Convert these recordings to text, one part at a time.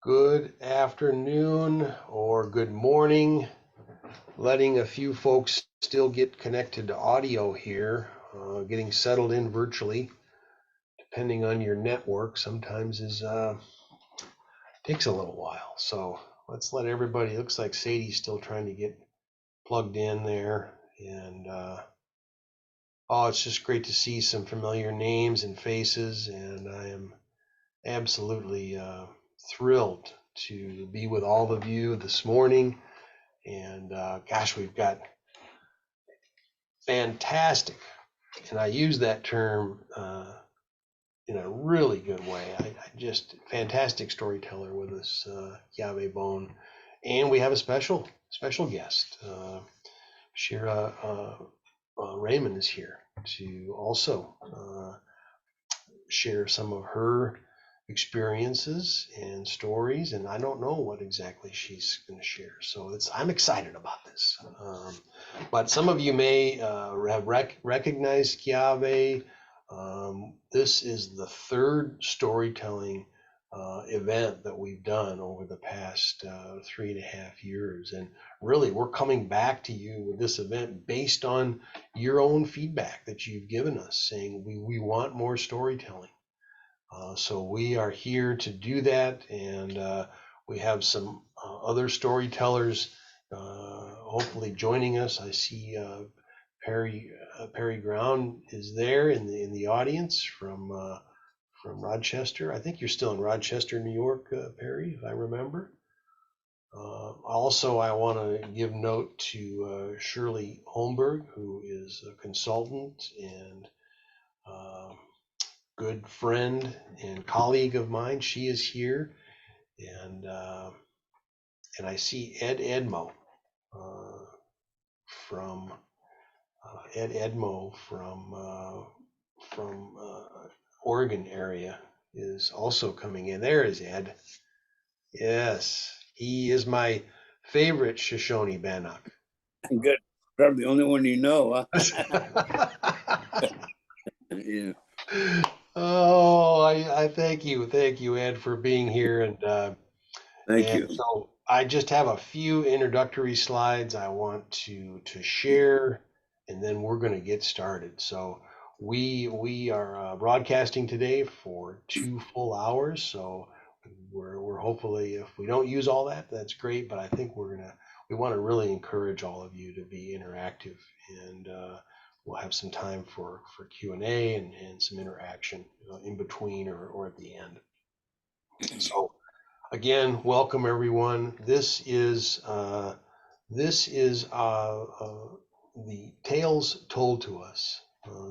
Good afternoon or good morning. Letting a few folks still get connected to audio here, getting settled in virtually, depending on your network. Sometimes takes a little while. So let's let everybody. Looks like Sadie's still trying to get plugged in there, and it's just great to see some familiar names and faces, and I am absolutely thrilled to be with all of you this morning. And gosh, we've got fantastic, and I use that term in a really good way. I just fantastic storyteller with us, Yahweh Bone, and we have a special guest. Shira Raymond is here to also share some of her experiences and stories, and I don't know what exactly she's going to share. So I'm excited about this. But some of you may have recognized Kiave. This is the third storytelling event that we've done over the past 3.5 years, and really we're coming back to you with this event based on your own feedback that you've given us, saying we want more storytelling. So we are here to do that, and we have some other storytellers hopefully joining us. I see Perry Ground is there in the audience from Rochester. I think you're still in Rochester, New York, Perry, if I remember. Also, I want to give note to Shirley Holmberg, who is a consultant and good friend and colleague of mine. She is here, and I see Ed Edmo from Oregon area is also coming in. There is Ed. Yes, he is my favorite Shoshone Bannock. Good. Probably the only one you know, huh? Yeah. Oh, I thank you, Ed, for being here, and Thank you. So I just have a few introductory slides I want to share, and then we're going to get started. So we are broadcasting today for 2 full hours. So we're hopefully, if we don't use all that, that's great. But I think we want to really encourage all of you to be interactive, and we'll have some time for Q&A and some interaction in between or at the end. So again, welcome everyone. This is the Tales Told to Us,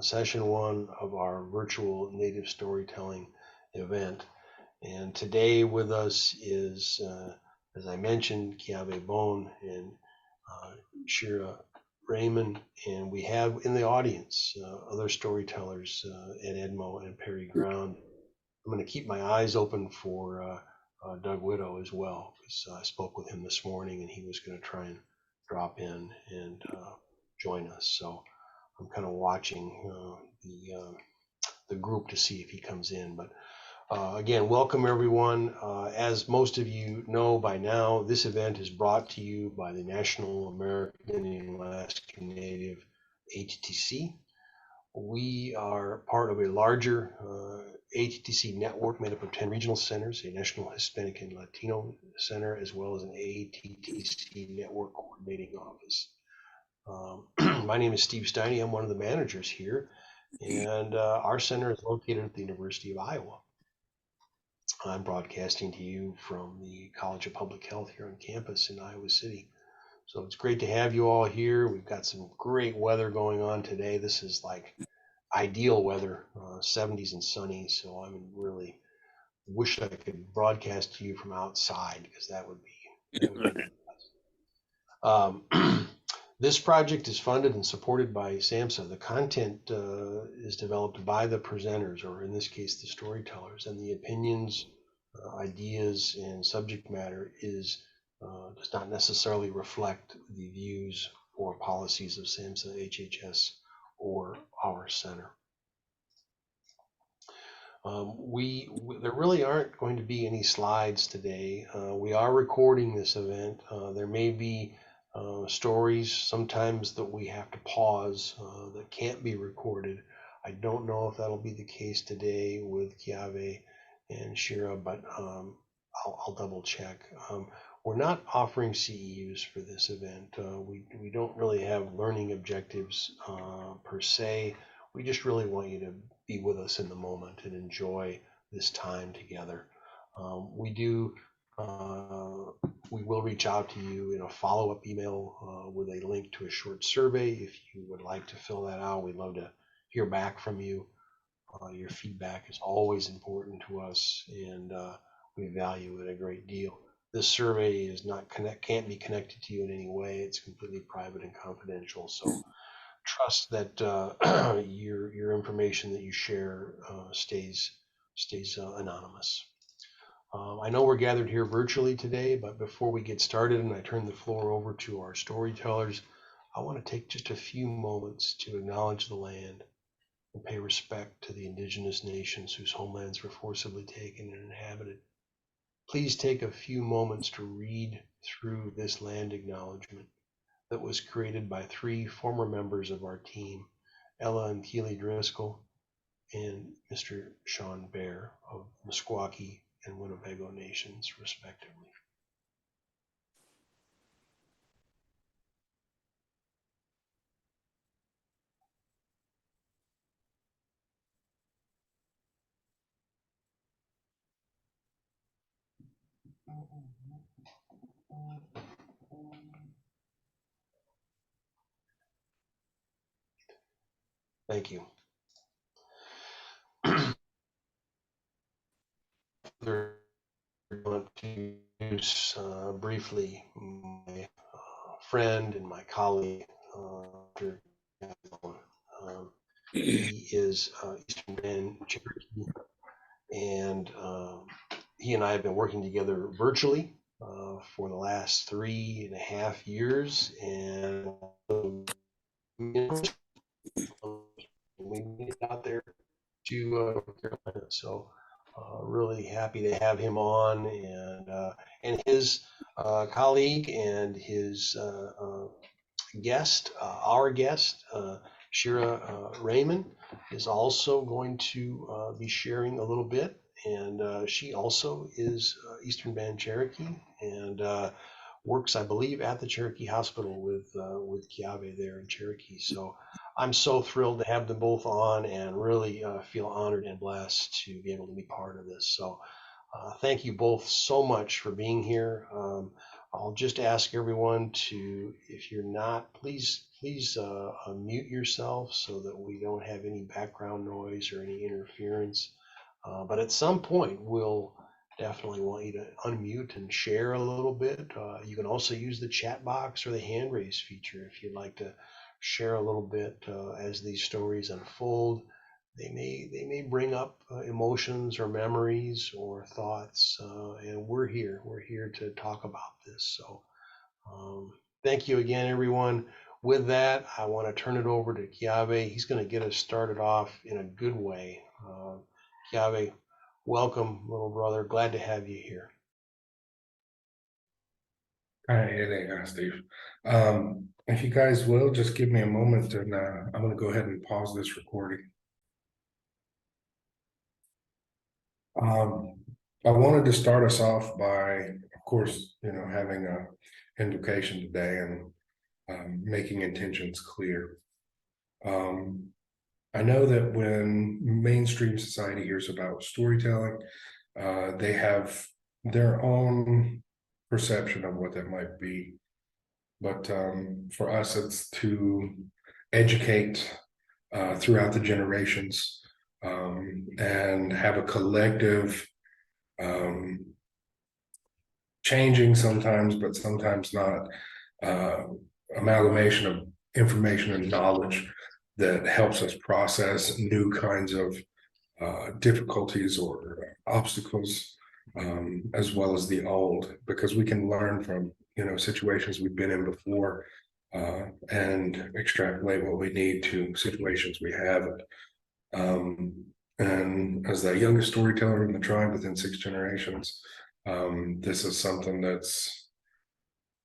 session 1 of our virtual native storytelling event. And today with us is, as I mentioned, Kiave Bone and Shira Raymond, and we have in the audience other storytellers, Ed Edmo and Perry Ground. I'm going to keep my eyes open for Doug Widow as well, because I spoke with him this morning and he was going to try and drop in and join us. So I'm kind of watching the group to see if he comes in. But again, welcome everyone. As most of you know by now, this event is brought to you by the National American Indian Alaska Native ATTC. We are part of a larger ATTC network made up of 10 regional centers, a National Hispanic and Latino Center, as well as an ATTC network coordinating office. My name is Steve Steiny. I'm one of the managers here, and our center is located at the University of Iowa. I'm broadcasting to you from the College of Public Health here on campus in Iowa City. So it's great to have you all here. We've got some great weather going on today. This is like ideal weather, 70s and sunny. So I really wish I could broadcast to you from outside, because that would be the best. This project is funded and supported by SAMHSA. The content is developed by the presenters, or in this case, the storytellers, and the opinions, ideas, and subject matter does not necessarily reflect the views or policies of SAMHSA, HHS, or our center. There really aren't going to be any slides today. We are recording this event. There may be stories sometimes that we have to pause that can't be recorded. I don't know if that'll be the case today with Kiave and Shira, but I'll double check. We're not offering CEUs for this event. We don't really have learning objectives per se. We just really want you to be with us in the moment and enjoy this time together. We do. We will reach out to you in a follow-up email with a link to a short survey. If you would like to fill that out, we'd love to hear back from you. Your feedback is always important to us, and we value it a great deal. This survey is not can't be connected to you in any way. It's completely private and confidential. So trust that your information that you share stays anonymous. I know we're gathered here virtually today, but before we get started and I turn the floor over to our storytellers, I want to take just a few moments to acknowledge the land and pay respect to the indigenous nations whose homelands were forcibly taken and inhabited. Please take a few moments to read through this land acknowledgement that was created by 3 former members of our team, Ella and Keely Driscoll and Mr. Sean Bear of Meskwaki and Winnebago nations, respectively. Thank you. I want to introduce briefly my friend and my colleague, he is Eastern Band Cherokee, and he and I have been working together virtually for the last 3.5 years, and we made it out there to North Carolina. So really happy to have him on, and his colleague and his guest, our guest, Shira Raymond, is also going to be sharing a little bit. And she also is Eastern Band Cherokee and works, I believe, at the Cherokee Hospital with Kiave there in Cherokee. So I'm so thrilled to have them both on, and really feel honored and blessed to be able to be part of this. So thank you both so much for being here. I'll just ask everyone to, if you're not, please mute yourself so that we don't have any background noise or any interference. But at some point, we'll definitely want you to unmute and share a little bit. You can also use the chat box or the hand raise feature if you'd like to share a little bit as these stories unfold. They may bring up emotions or memories or thoughts, and we're here to talk about this. So thank you again, everyone. With that, I want to turn it over to Kiave. He's going to get us started off in a good way. Kiave, welcome, little brother. Glad to have you here. Hi there, Steve. If you guys will, just give me a moment, and I'm going to go ahead and pause this recording. I wanted to start us off by, of course, having a invocation today and making intentions clear. I know that when mainstream society hears about storytelling, they have their own perception of what that might be. But for us, it's to educate throughout the generations and have a collective changing sometimes, but sometimes not, amalgamation of information and knowledge that helps us process new kinds of difficulties or obstacles, as well as the old, because we can learn from situations we've been in before and extrapolate what we need to situations we haven't. And as the youngest storyteller in the tribe within 6 generations, this is something that's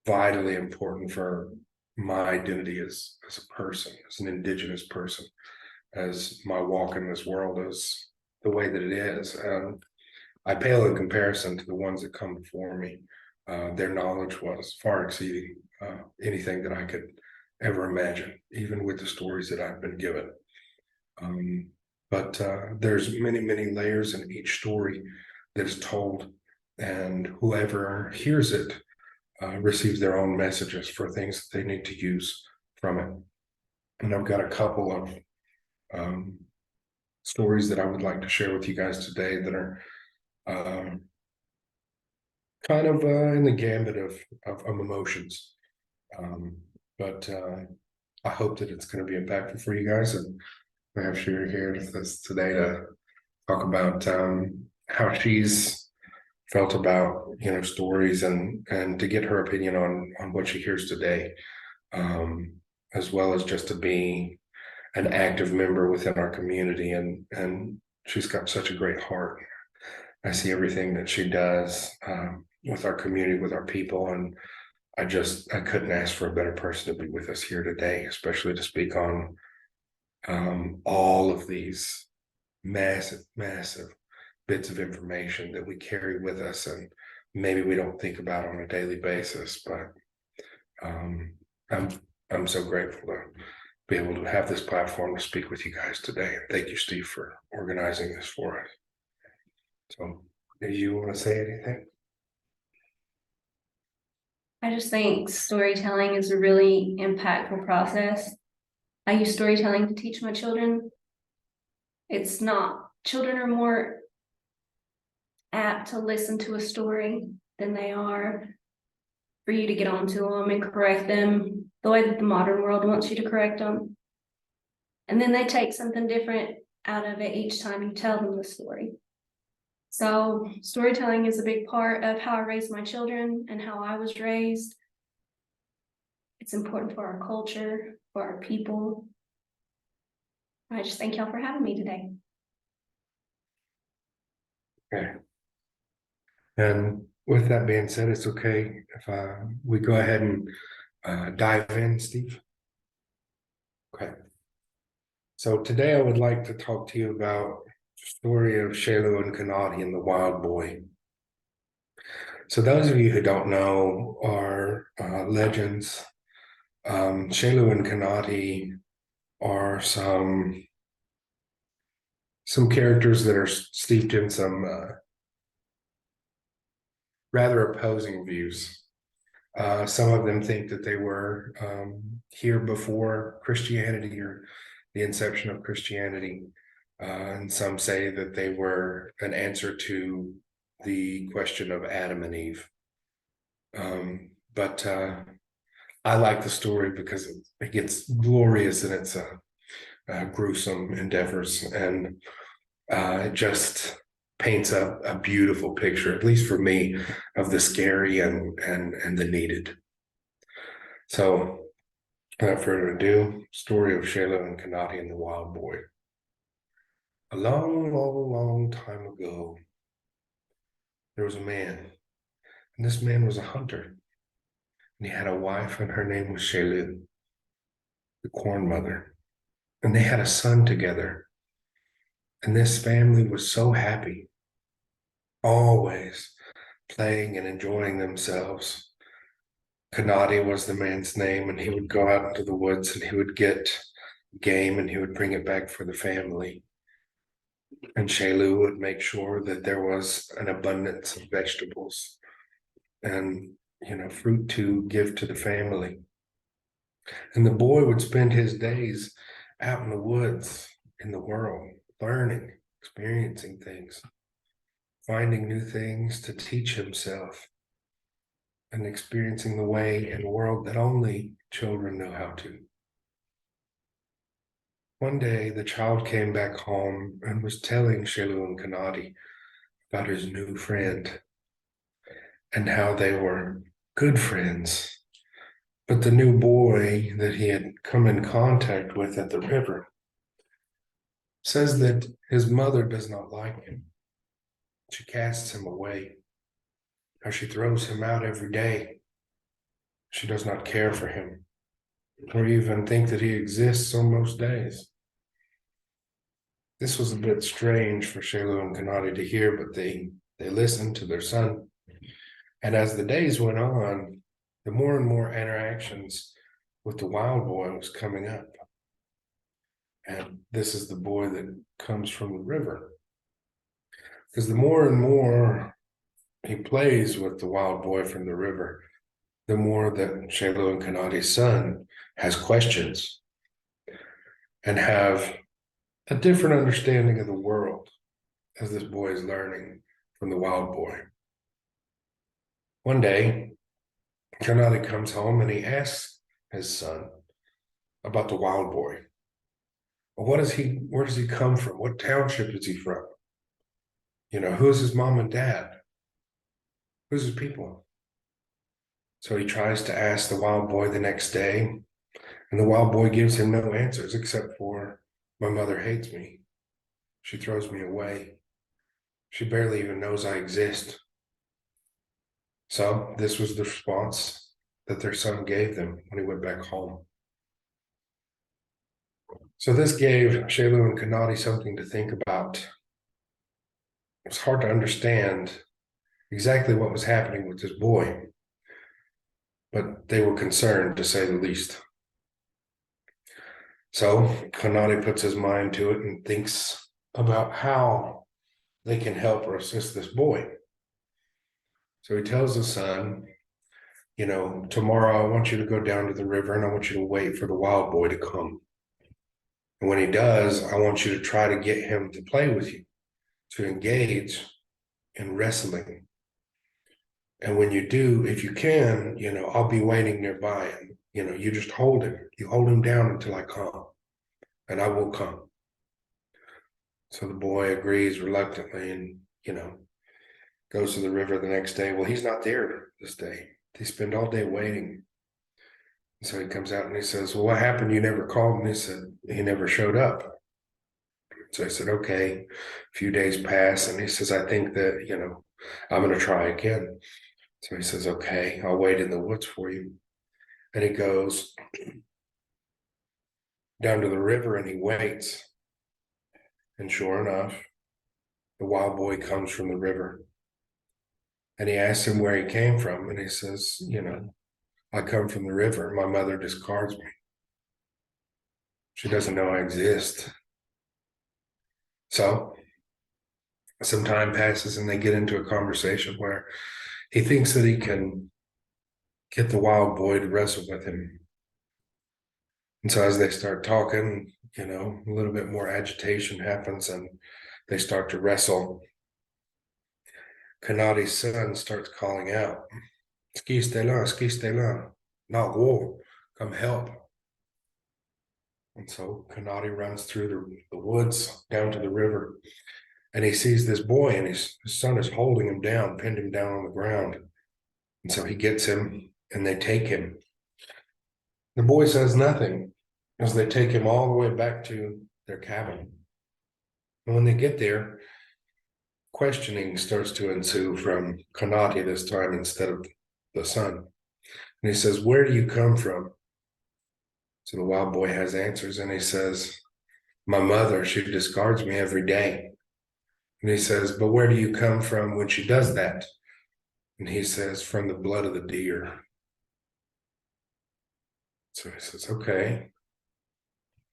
vitally important for my identity as a person, as an indigenous person, as my walk in this world is the way that it is. And I pale in comparison to the ones that come before me. Their knowledge was far exceeding anything that I could ever imagine, even with the stories that I've been given. But there's many, many layers in each story that is told, and whoever hears it receives their own messages for things that they need to use from it. And I've got a couple of stories that I would like to share with you guys today that are kind of in the gambit of emotions. But I hope that it's going to be impactful for you guys, and perhaps you're here with us today to talk about how she's felt about stories and to get her opinion on what she hears today, as well as just to be an active member within our community. And she's got such a great heart. I see everything that she does with our community, with our people, and I couldn't ask for a better person to be with us here today, especially to speak on all of these massive, massive bits of information that we carry with us and maybe we don't think about on a daily basis. But I'm so grateful to be able to have this platform to speak with you guys today. And thank you, Steve, for organizing this for us. So, do you want to say anything? I just think storytelling is a really impactful process. I use storytelling to teach my children. It's not, children are more apt to listen to a story than they are for you to get onto them and correct them the way that the modern world wants you to correct them. And then they take something different out of it each time you tell them the story. So storytelling is a big part of how I raised my children and how I was raised. It's important for our culture, for our people. I just thank y'all for having me today. Okay. And with that being said, it's okay if we go ahead and dive in, Steve. Okay. So today I would like to talk to you about the story of Shailu and Kanati and the Wild Boy. So those of you who don't know are legends. Shailu and Kanati are some characters that are steeped in some rather opposing views. Some of them think that they were here before Christianity or the inception of Christianity. And some say that they were an answer to the question of Adam and Eve. But I like the story because it gets glorious in its gruesome endeavors, and it just paints a beautiful picture, at least for me, of the scary and the needed. So, without further ado, story of Shailu and Kanati and the Wild Boy. A long, long, long time ago, there was a man, and this man was a hunter, and he had a wife, and her name was Shailu, the Corn Mother, and they had a son together. And this family was so happy, always playing and enjoying themselves. Kanati was the man's name, and he would go out into the woods and he would get game and he would bring it back for the family. And Shailu would make sure that there was an abundance of vegetables and fruit to give to the family. And the boy would spend his days out in the woods, in the world, learning, experiencing things, finding new things to teach himself, and experiencing the way in the world that only children know how to. One day, the child came back home and was telling Shailu and Kanati about his new friend and how they were good friends. But the new boy that he had come in contact with at the river says that his mother does not like him. She casts him away, or she throws him out every day. She does not care for him, or even think that he exists on most days. This was a bit strange for Shailu and Kanadi to hear, but they listened to their son. And as the days went on, the more and more interactions with the wild boy was coming up. And this is the boy that comes from the river. Because the more and more he plays with the wild boy from the river, the more that Shailu and Kanadi's son has questions and have a different understanding of the world as this boy is learning from the wild boy. One day, Kanadi comes home and he asks his son about the wild boy. Well, where does he come from? What township is he from? You know, who's his mom and dad? Who's his people? So he tries to ask the wild boy the next day, and the wild boy gives him no answers except for, my mother hates me. She throws me away. She barely even knows I exist. So this was the response that their son gave them when he went back home. So this gave Shailu and Kanadi something to think about. It's hard to understand exactly what was happening with this boy, but they were concerned, to say the least. So Kanadi puts his mind to it and thinks about how they can help or assist this boy. So he tells his son, you know, tomorrow I want you to go down to the river and I want you to wait for the wild boy to come. And when he does, I want you to try to get him to play with you, to engage in wrestling. And when you do, if you can, you know, I'll be waiting nearby. And, you know, you just hold him. You hold him down until I come, and I will come. So the boy agrees reluctantly and, you know, goes to the river the next day. Well, he's not there this day. They spend all day waiting. And so he comes out and he says, well, what happened? You never called. And he said, he never showed up. So I said, okay, a few days pass. And he says, I think that, you know, I'm going to try again. So he says, okay, I'll wait in the woods for you. And he goes down to the river and he waits. And sure enough, the wild boy comes from the river. And he asks him where he came from. And he says, you know, I come from the river. My mother discards me. She doesn't know I exist. So some time passes and they get into a conversation where he thinks that he can get the wild boy to wrestle with him. And so as they start talking, you know, a little bit more agitation happens and they start to wrestle. Kanadi's son starts calling out, ski stela, not war, come help. And so Kanadi runs through the woods down to the river and he sees this boy and his son is holding him down, pinned him down on the ground. And so he gets him and they take him. The boy says nothing as they take him all the way back to their cabin. And when they get there, questioning starts to ensue from Kanati this time instead of the son. And he says, where do you come from? So the wild boy has answers and he says, my mother, she discards me every day. And he says, but where do you come from when she does that? And he says, from the blood of the deer. So he says, okay.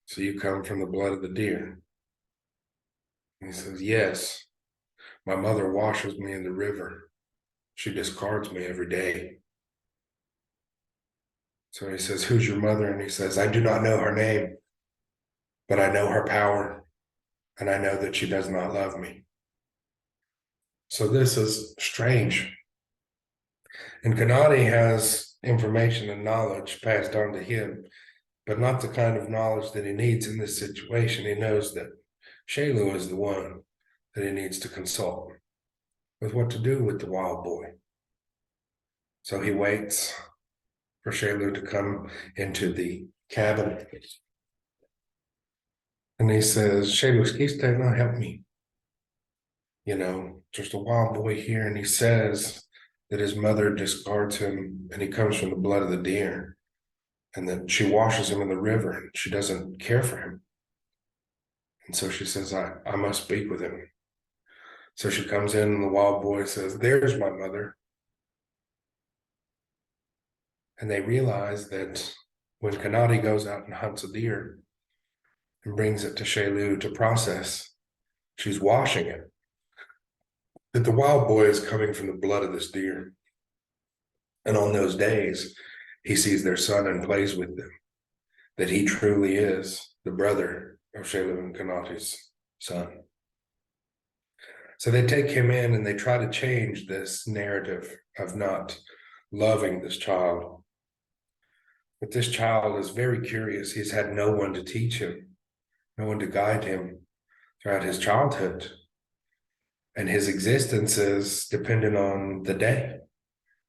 So you come from the blood of the deer? And he says, yes. My mother washes me in the river. She discards me every day. So he says, who's your mother? And he says, I do not know her name, but I know her power, and I know that she does not love me. So this is strange. And Kanadi has information and knowledge passed on to him, but not the kind of knowledge that he needs in this situation. He knows that Shailu is the one that he needs to consult with what to do with the wild boy. So he waits for Shailu to come into the cabin. And he says, Shaylus, can you stay and help me? Just a wild boy here. And he says that his mother discards him and he comes from the blood of the deer. And that she washes him in the river and she doesn't care for him. And so she says, I must speak with him. So she comes in and the wild boy says, there's my mother. And they realize that when Kanati goes out and hunts a deer and brings it to Shailu to process, she's washing it. That the wild boy is coming from the blood of this deer. And on those days, he sees their son and plays with them. That he truly is the brother of Shailu and Kanati's son. So they take him in and they try to change this narrative of not loving this child. But this child is very curious. He's had no one to teach him, no one to guide him throughout his childhood. And his existence is dependent on the day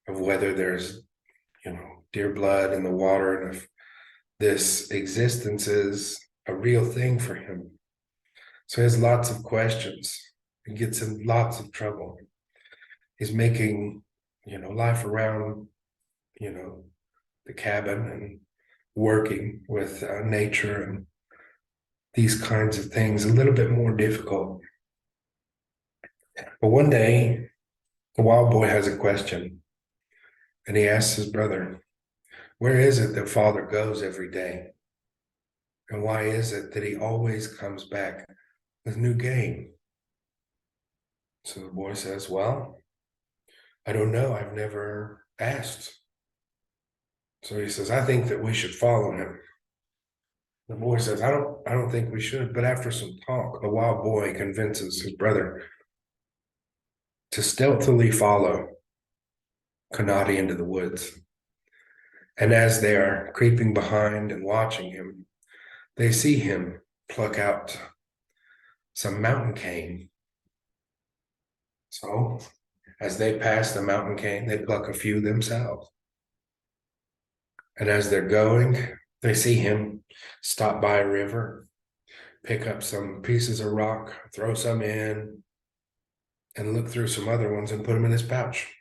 of whether there's, deer blood in the water, and if this existence is a real thing for him. So he has lots of questions. He gets in lots of trouble. He's making, life around, the cabin and working with nature and these kinds of things a little bit more difficult. But one day, the wild boy has a question, and he asks his brother, where is it that father goes every day? And why is it that he always comes back with new game? So the boy says, well, I don't know. I've never asked. So he says, I think that we should follow him. The boy says, I don't think we should. But after some talk, the wild boy convinces his brother to stealthily follow Kanati into the woods. And as they are creeping behind and watching him, they see him pluck out some mountain cane. So as they pass the mountain cane, they pluck a few themselves. And as they're going, they see him stop by a river, pick up some pieces of rock, throw some in, and look through some other ones and put them in his pouch.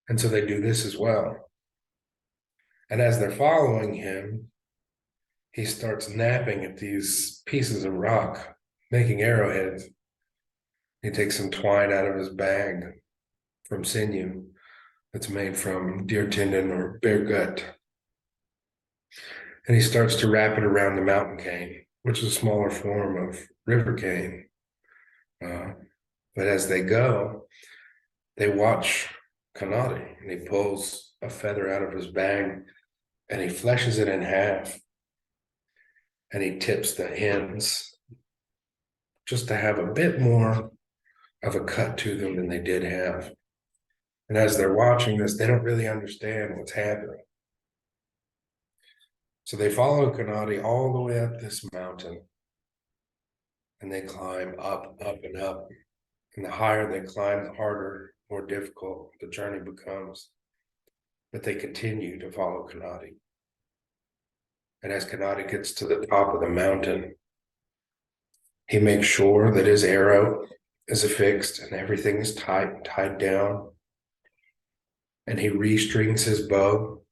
And so they do this as well. And as they're following him, he starts napping at these pieces of rock, making arrowheads. He takes some twine out of his bag from sinew that's made from deer tendon or bear gut. And he starts to wrap it around the mountain cane, which is a smaller form of river cane. But as they go, they watch Kanati, and he pulls a feather out of his bag and he fleshes it in half. And he tips the ends just to have a bit more of a cut to them than they did have. And as they're watching this, they don't really understand what's happening. So they follow Kanati all the way up this mountain. And they climb up, and up. And the higher they climb, the harder, more difficult the journey becomes. But they continue to follow Kanati. And as Kanati gets to the top of the mountain, he makes sure that his arrow is affixed and everything is tied down. And he restrings his bow,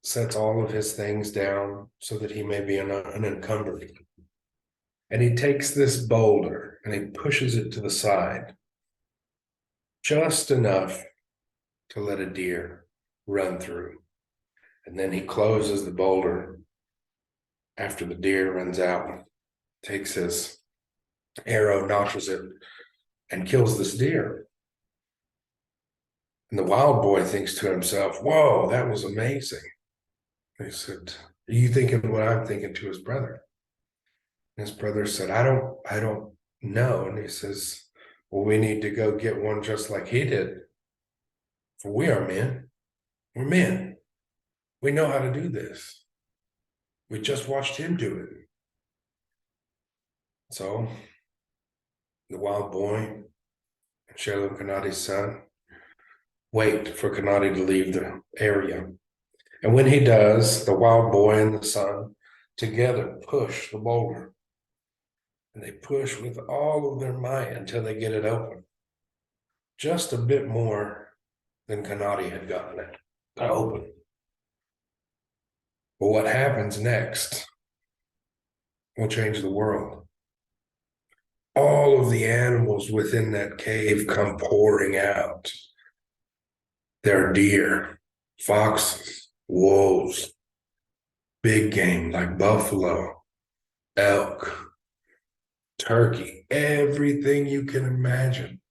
sets all of his things down so that he may be unencumbered. And he takes this boulder and he pushes it to the side, just enough to let a deer run through. And then he closes the boulder after the deer runs out, takes his arrow, notches it, and kills this deer. And the wild boy thinks to himself, whoa, that was amazing. And he said, are you thinking what I'm thinking to his brother? And his brother said, I don't know. And he says, well, we need to go get one just like he did. For we are men. We're men. We know how to do this. We just watched him do it. So the wild boy and Shailu Kanati's son wait for Kanati to leave the area. And when he does, the wild boy and the son together push the boulder. And they push with all of their might until they get it open. Just a bit more than Kanati had gotten it to open. But what happens next will change the world. All of the animals within that cave come pouring out. There are deer, foxes, wolves, big game like buffalo, elk, turkey, everything you can imagine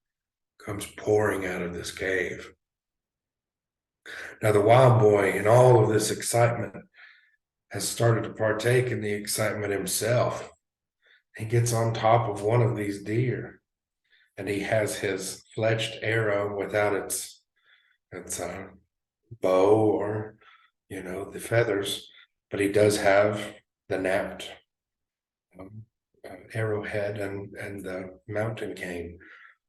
comes pouring out of this cave. Now, the wild boy, in all of this excitement, has started to partake in the excitement himself. He gets on top of one of these deer, and he has his fletched arrow without its bow or the feathers, but he does have the napped arrowhead and the mountain cane.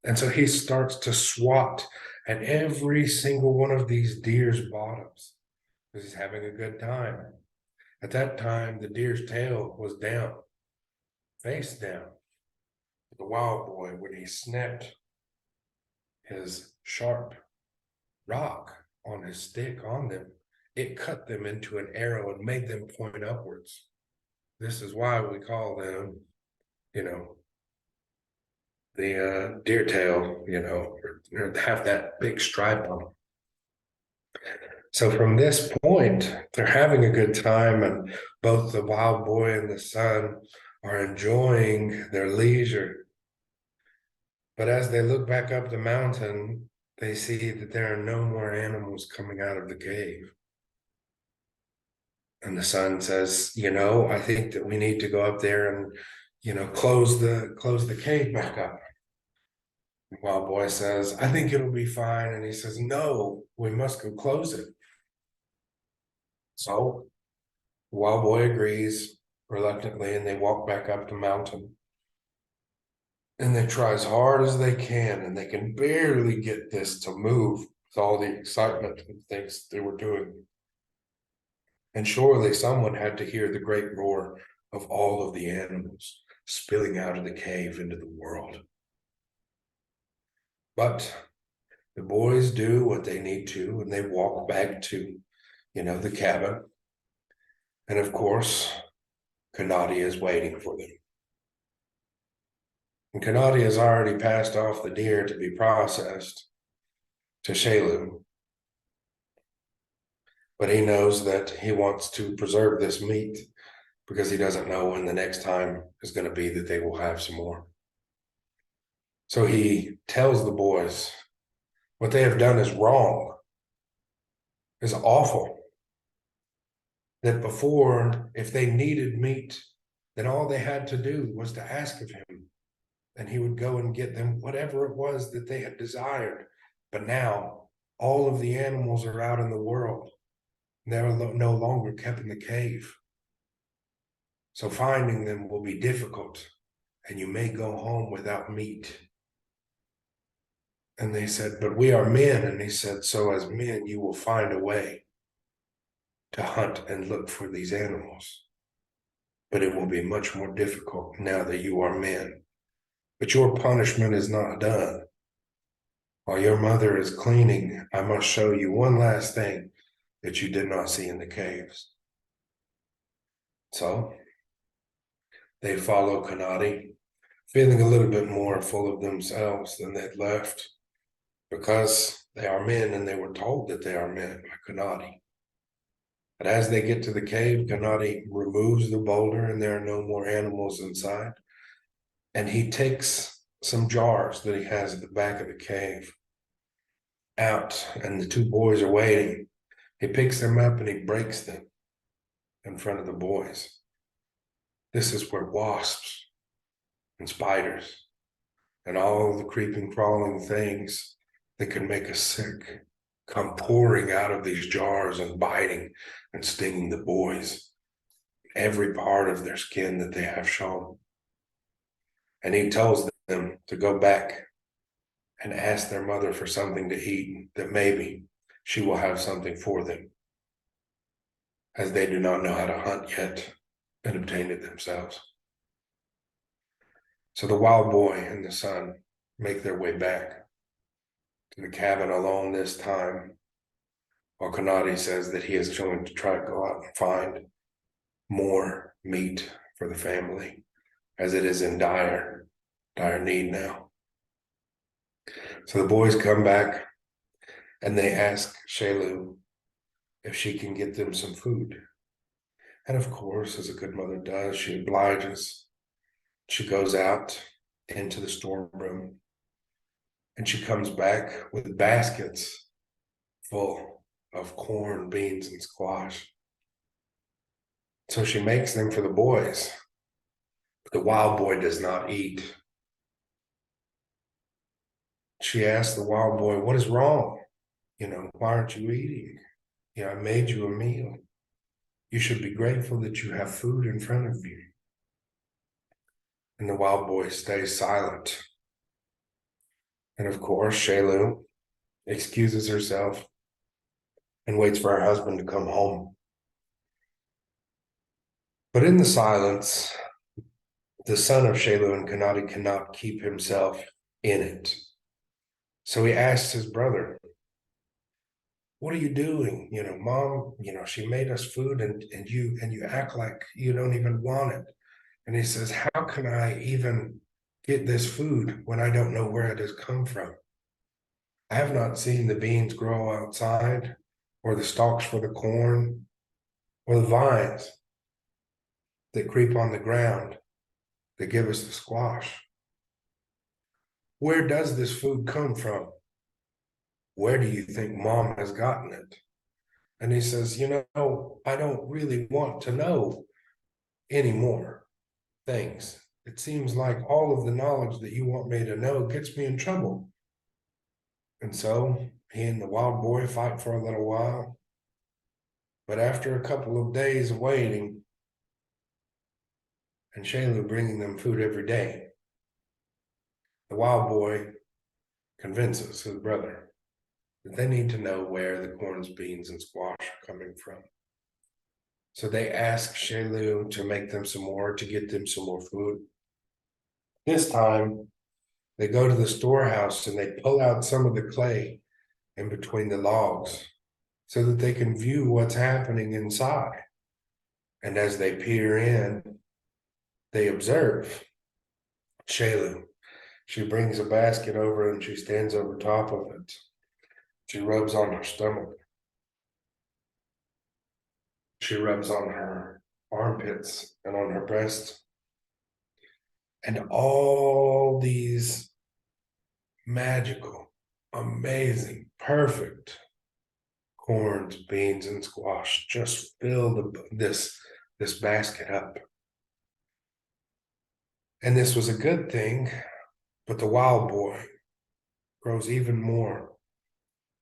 And so he starts to swat at every single one of these deer's bottoms because he's having a good time. At that time, the deer's tail was down, face down. The wild boy, when he snapped his sharp rock on his stick on them, it cut them into an arrow and made them point upwards. This is why we call them, the deer tail, or have that big stripe on them. So from this point, they're having a good time, and both the wild boy and the son are enjoying their leisure. But as they look back up the mountain, they see that there are no more animals coming out of the cave. And the son says, I think that we need to go up there and, close the cave back up. The wild boy says, I think it'll be fine. And he says, no, we must go close it. So the wild boy agrees reluctantly, and they walk back up the mountain. And they try as hard as they can, and they can barely get this to move with all the excitement and things they were doing. And surely someone had to hear the great roar of all of the animals spilling out of the cave into the world. But the boys do what they need to, and they walk back to, the cabin. And of course, Kanati is waiting for them. And Kanati has already passed off the deer to be processed to Shalu. But he knows that he wants to preserve this meat because he doesn't know when the next time is going to be that they will have some more. So he tells the boys what they have done is wrong, is awful. That before, if they needed meat, then all they had to do was to ask of him, and he would go and get them whatever it was that they had desired. But now all of the animals are out in the world. They're no longer kept in the cave. So finding them will be difficult, and you may go home without meat. And they said, but we are men. And he said, so as men, you will find a way to hunt and look for these animals. But it will be much more difficult now that you are men. But your punishment is not done. While your mother is cleaning, I must show you one last thing that you did not see in the caves. So they follow Kanati, feeling a little bit more full of themselves than they'd left, because they are men and they were told that they are men by Kanati. But as they get to the cave, Kanati removes the boulder and there are no more animals inside. And he takes some jars that he has at the back of the cave out, and the two boys are waiting. He picks them up and he breaks them in front of the boys. This is where wasps and spiders and all the creeping, crawling things that can make us sick come pouring out of these jars and biting and stinging the boys, every part of their skin that they have shown. And he tells them to go back and ask their mother for something to eat, that maybe she will have something for them. as they do not know how to hunt yet and obtain it themselves. So the wild boy and the son make their way back to the cabin alone this time, while Kanadi says that he is going to try to go out and find more meat for the family, as it is in dire need now. So the boys come back and they ask Shaylu if she can get them some food. And of course, as a good mother does, she obliges. She goes out into the storeroom and she comes back with baskets full of corn, beans, and squash. So she makes them for the boys. But the wild boy does not eat. She asks the wild boy, "What is wrong? Why aren't you eating? I made you a meal. You should be grateful that you have food in front of you." And the wild boy stays silent. And of course, Shaylu excuses herself and waits for her husband to come home. But in the silence, the son of Shaylu and Kanadi cannot keep himself in it. So he asks his brother, "What are you doing? Mom, she made us food and you act like you don't even want it." And he says, "How can I even get this food when I don't know where it has come from? I have not seen the beans grow outside, or the stalks for the corn, or the vines that creep on the ground that give us the squash. Where does this food come from? Where do you think Mom has gotten it?" And he says, "I don't really want to know any more things. It seems like all of the knowledge that you want me to know gets me in trouble." And so he and the wild boy fight for a little while. But after a couple of days of waiting, and Shaylu bringing them food every day, the wild boy convinces his brother that they need to know where the corns, beans, and squash are coming from. So they ask Shaylu to make them some more, to get them some more food. This time, they go to the storehouse and they pull out some of the clay in between the logs so that they can view what's happening inside. And as they peer in, they observe Shaylu. She brings a basket over and she stands over top of it. She rubs on her stomach. She rubs on her armpits and on her breast. And all these magical, amazing, perfect corns, beans, and squash just fill this basket up. And this was a good thing, but the wild boy grows even more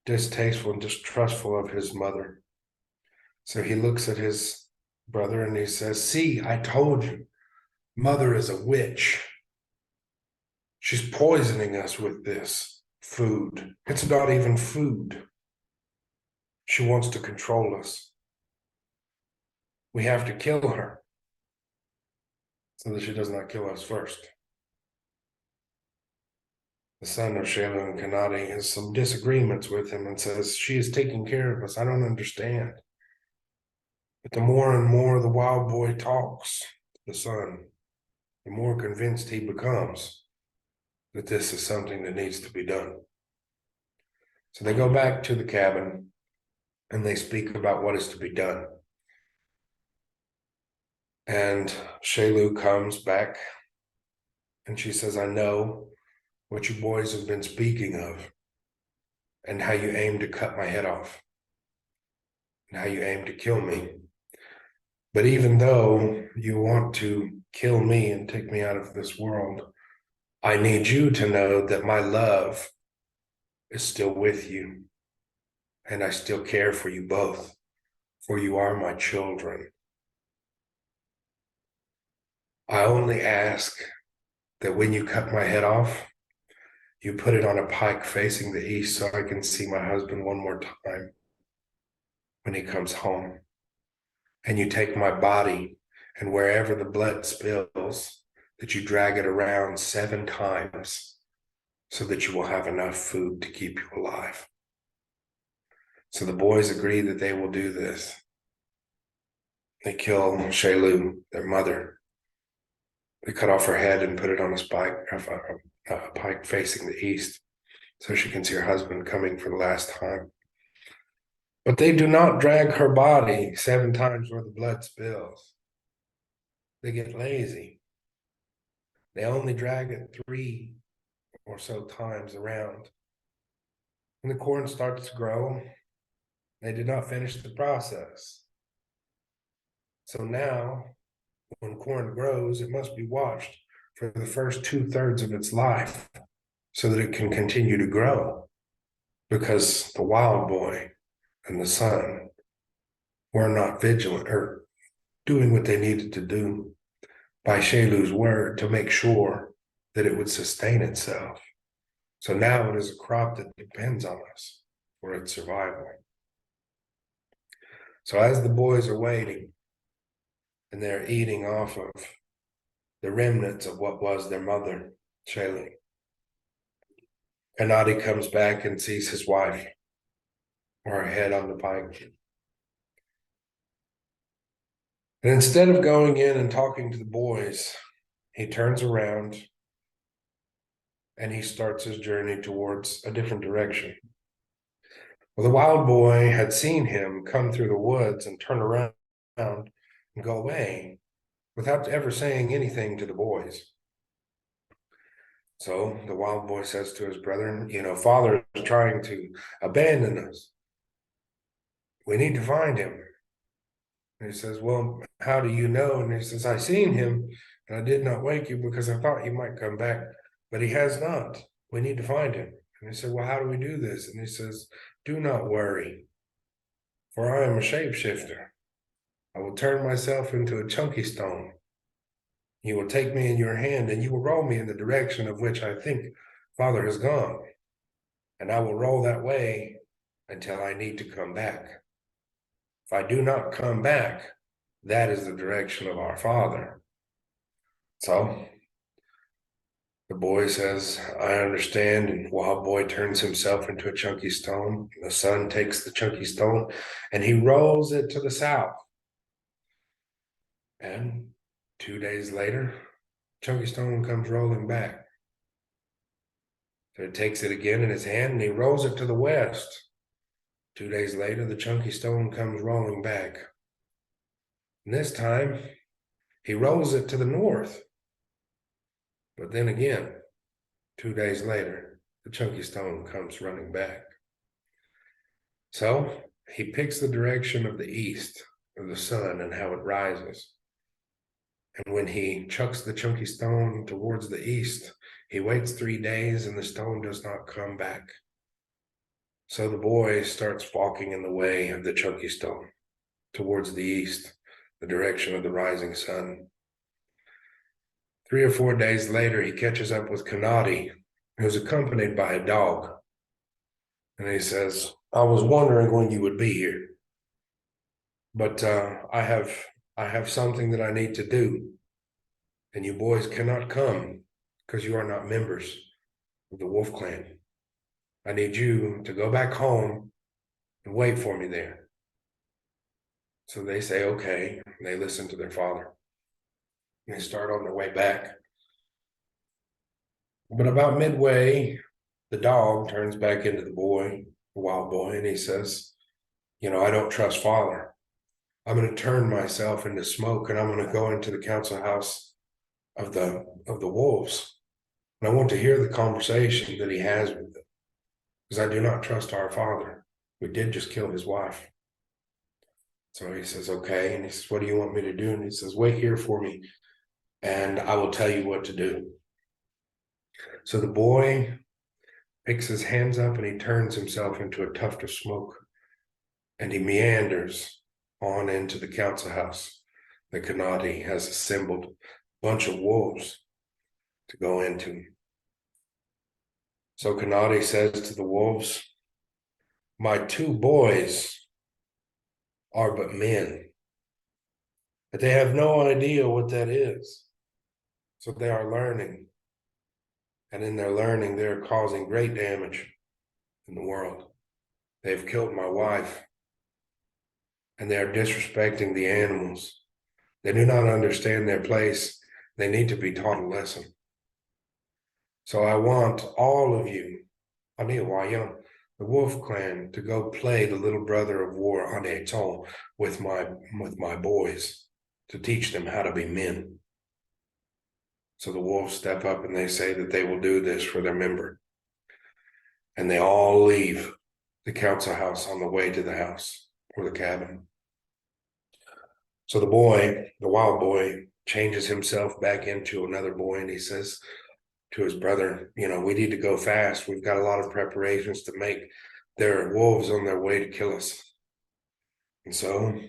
distasteful and distrustful of his mother. So he looks at his brother and he says, "See, I told you, Mother is a witch. She's poisoning us with this food. It's not even food. She wants to control us. We have to kill her so that she does not kill us first." The son of Shaylu and Kanadi has some disagreements with him and says, "She is taking care of us. I don't understand." But the more and more the wild boy talks to the son, the more convinced he becomes that this is something that needs to be done. So they go back to the cabin and they speak about what is to be done. And Shaylu comes back and she says, "I know what you boys have been speaking of and how you aim to cut my head off and how you aim to kill me. But even though you want to kill me and take me out of this world, I need you to know that my love is still with you. And I still care for you both, for you are my children. I only ask that when you cut my head off, you put it on a pike facing the east so I can see my husband one more time when he comes home. and you take my body, and wherever the blood spills, that you drag it around 7 times so that you will have enough food to keep you alive. So the boys agree that they will do this. They kill Shailu, their mother. They cut off her head and put it on a pike facing the east so she can see her husband coming for the last time. But they do not drag her body 7 times where the blood spills. They get lazy. They only drag it 3 or so times around. When the corn starts to grow, they did not finish the process. So now, when corn grows, it must be watched for the first 2/3 of its life so that it can continue to grow. Because the wild boy and the son were not vigilant or doing what they needed to do by Shailu's word to make sure that it would sustain itself. So now it is a crop that depends on us for its survival. So as the boys are waiting and they're eating off of the remnants of what was their mother, Shailu, Kanadi comes back and sees his wife or her head on the pike. And instead of going in and talking to the boys, he turns around and he starts his journey towards a different direction. Well, the wild boy had seen him come through the woods and turn around and go away without ever saying anything to the boys. So the wild boy says to his brethren, Father is trying to abandon us. We need to find him. And he says, well, how do you know? And he says, I seen him and I did not wake you because I thought you might come back, but he has not. We need to find him. And he said, well, how do we do this? And he says, do not worry, for I am a shapeshifter. I will turn myself into a chunky stone. You will take me in your hand and you will roll me in the direction of which I think Father has gone. And I will roll that way until I need to come back. If I do not come back, that is the direction of our Father. So the boy says, I understand. And Wild Boy turns himself into a chunky stone. The son takes the chunky stone and he rolls it to the south. And 2 days later, chunky stone comes rolling back. So he takes it again in his hand and he rolls it to the west. 2 days later, the chunky stone comes rolling back. And this time, he rolls it to the north. But then again, 2 days later, the chunky stone comes running back. So he picks the direction of the east of the sun and how it rises. And when he chucks the chunky stone towards the east, he waits 3 days and the stone does not come back. So the boy starts walking in the way of the chunky stone towards the east, the direction of the rising sun. 3 or 4 days later, he catches up with Kanadi, who's accompanied by a dog. And he says, I was wondering when you would be here, but I have something that I need to do. And you boys cannot come because you are not members of the Wolf Clan. I need you to go back home and wait for me there. So they say, okay. They listen to their father. And they start on their way back. But about midway, the dog turns back into the boy, the wild boy, and he says, I don't trust Father. I'm going to turn myself into smoke and I'm going to go into the council house of the wolves. And I want to hear the conversation that he has with them. Because I do not trust our Father. We did just kill his wife. So he says, okay. And he says, what do you want me to do? And he says, wait here for me and I will tell you what to do. So the boy picks his hands up and he turns himself into a tuft of smoke and he meanders on into the council house that Kanadi has assembled a bunch of wolves to go into. So Kanadi says to the wolves, my 2 boys are but men. But they have no idea what that is. So they are learning. And in their learning, they're causing great damage in the world. They've killed my wife. And they are disrespecting the animals. They do not understand their place. They need to be taught a lesson. So I want all of you, the Wolf Clan, to go play the little brother of war with my boys to teach them how to be men. So the wolves step up and they say that they will do this for their member. And they all leave the council house on the way to the house or the cabin. So the boy, the wild boy, changes himself back into another boy, and he says to his brother, we need to go fast. We've got a lot of preparations to make. There are wolves on their way to kill us. And so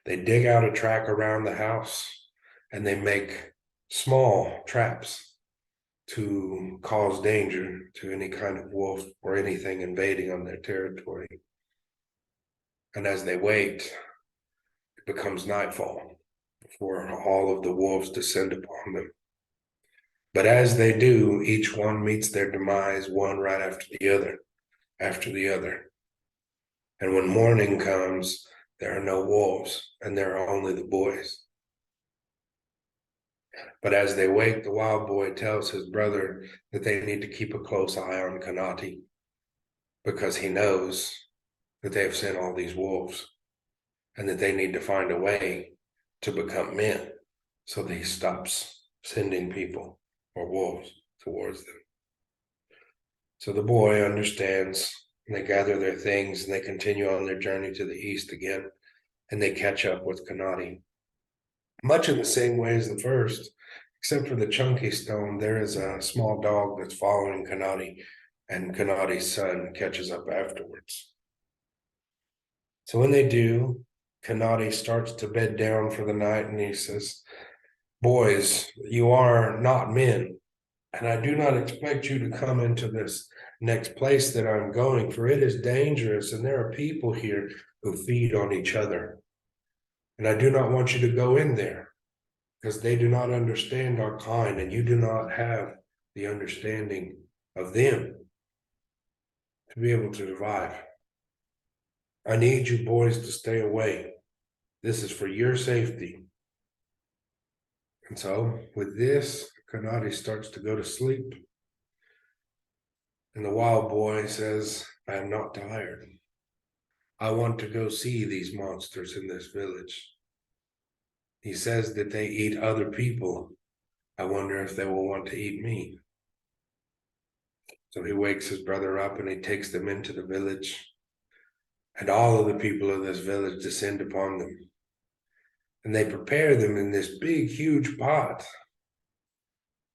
they dig out a track around the house and they make small traps to cause danger to any kind of wolf or anything invading on their territory. And as they wait, it becomes nightfall before all of the wolves descend upon them. But as they do, each one meets their demise, one right after the other. And when morning comes, there are no wolves, and there are only the boys. But as they wake, the wild boy tells his brother that they need to keep a close eye on Kanati, because he knows that they have sent all these wolves, and that they need to find a way to become men, so that he stops sending people or wolves towards them. So the boy understands, and they gather their things, and they continue on their journey to the east again, and they catch up with Kanati. Much in the same way as the first, except for the chunky stone, there is a small dog that's following Kanati, and Kanati's son catches up afterwards. So when they do, Kanati starts to bed down for the night, and he says, "Boys, you are not men, and I do not expect you to come into this next place that I'm going, for it is dangerous, and there are people here who feed on each other. And I do not want you to go in there, because they do not understand our kind, and you do not have the understanding of them to be able to survive. I need you boys to stay away. This is for your safety." And so with this, Kanati starts to go to sleep. And the wild boy says, "I am not tired. I want to go see these monsters in this village. He says that they eat other people. I wonder if they will want to eat me." So he wakes his brother up and he takes them into the village. And all of the people of this village descend upon them. And they prepare them in this big, huge pot.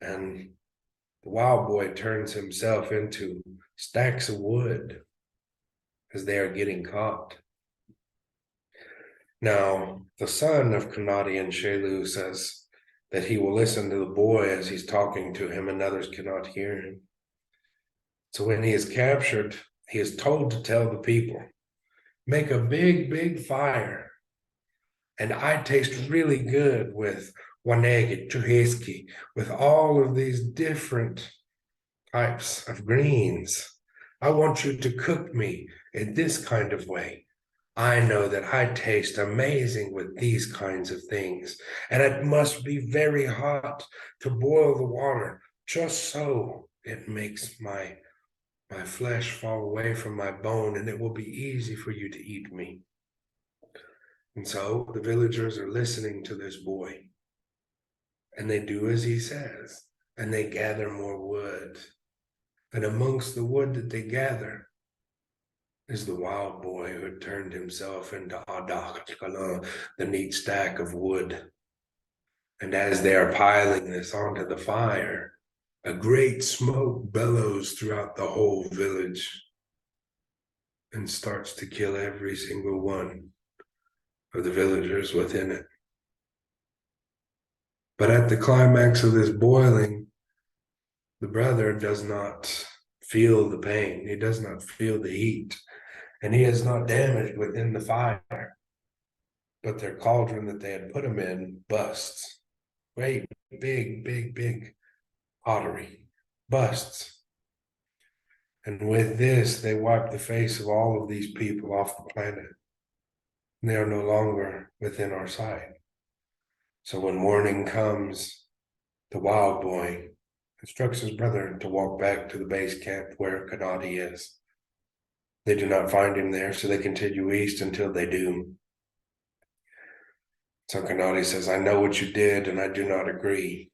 And the wild boy turns himself into stacks of wood as they are getting caught. Now, the son of Kanati and Shelu says that he will listen to the boy as he's talking to him, and others cannot hear him. So when he is captured, he is told to tell the people, "Make a big, big fire. And I taste really good with wanegi, chuhiski, with all of these different types of greens. I want you to cook me in this kind of way. I know that I taste amazing with these kinds of things, and it must be very hot to boil the water, just so it makes my flesh fall away from my bone, and it will be easy for you to eat me." And so the villagers are listening to this boy, and they do as he says, and they gather more wood. And amongst the wood that they gather is the wild boy who had turned himself into Adak, the neat stack of wood. And as they are piling this onto the fire, a great smoke bellows throughout the whole village and starts to kill every single one of the villagers within it. But at the climax of this boiling, the brother does not feel the pain. He does not feel the heat, and he is not damaged within the fire. but their cauldron that they had put them in busts. Great, big pottery busts. And with this, they wipe the face of all of these people off the planet. And they are no longer within our sight. So when morning comes, the wild boy instructs his brother to walk back to the base camp where Kanadi is. They do not find him there, so they continue east until they do. So Kanadi says, I know what you did, and I do not agree.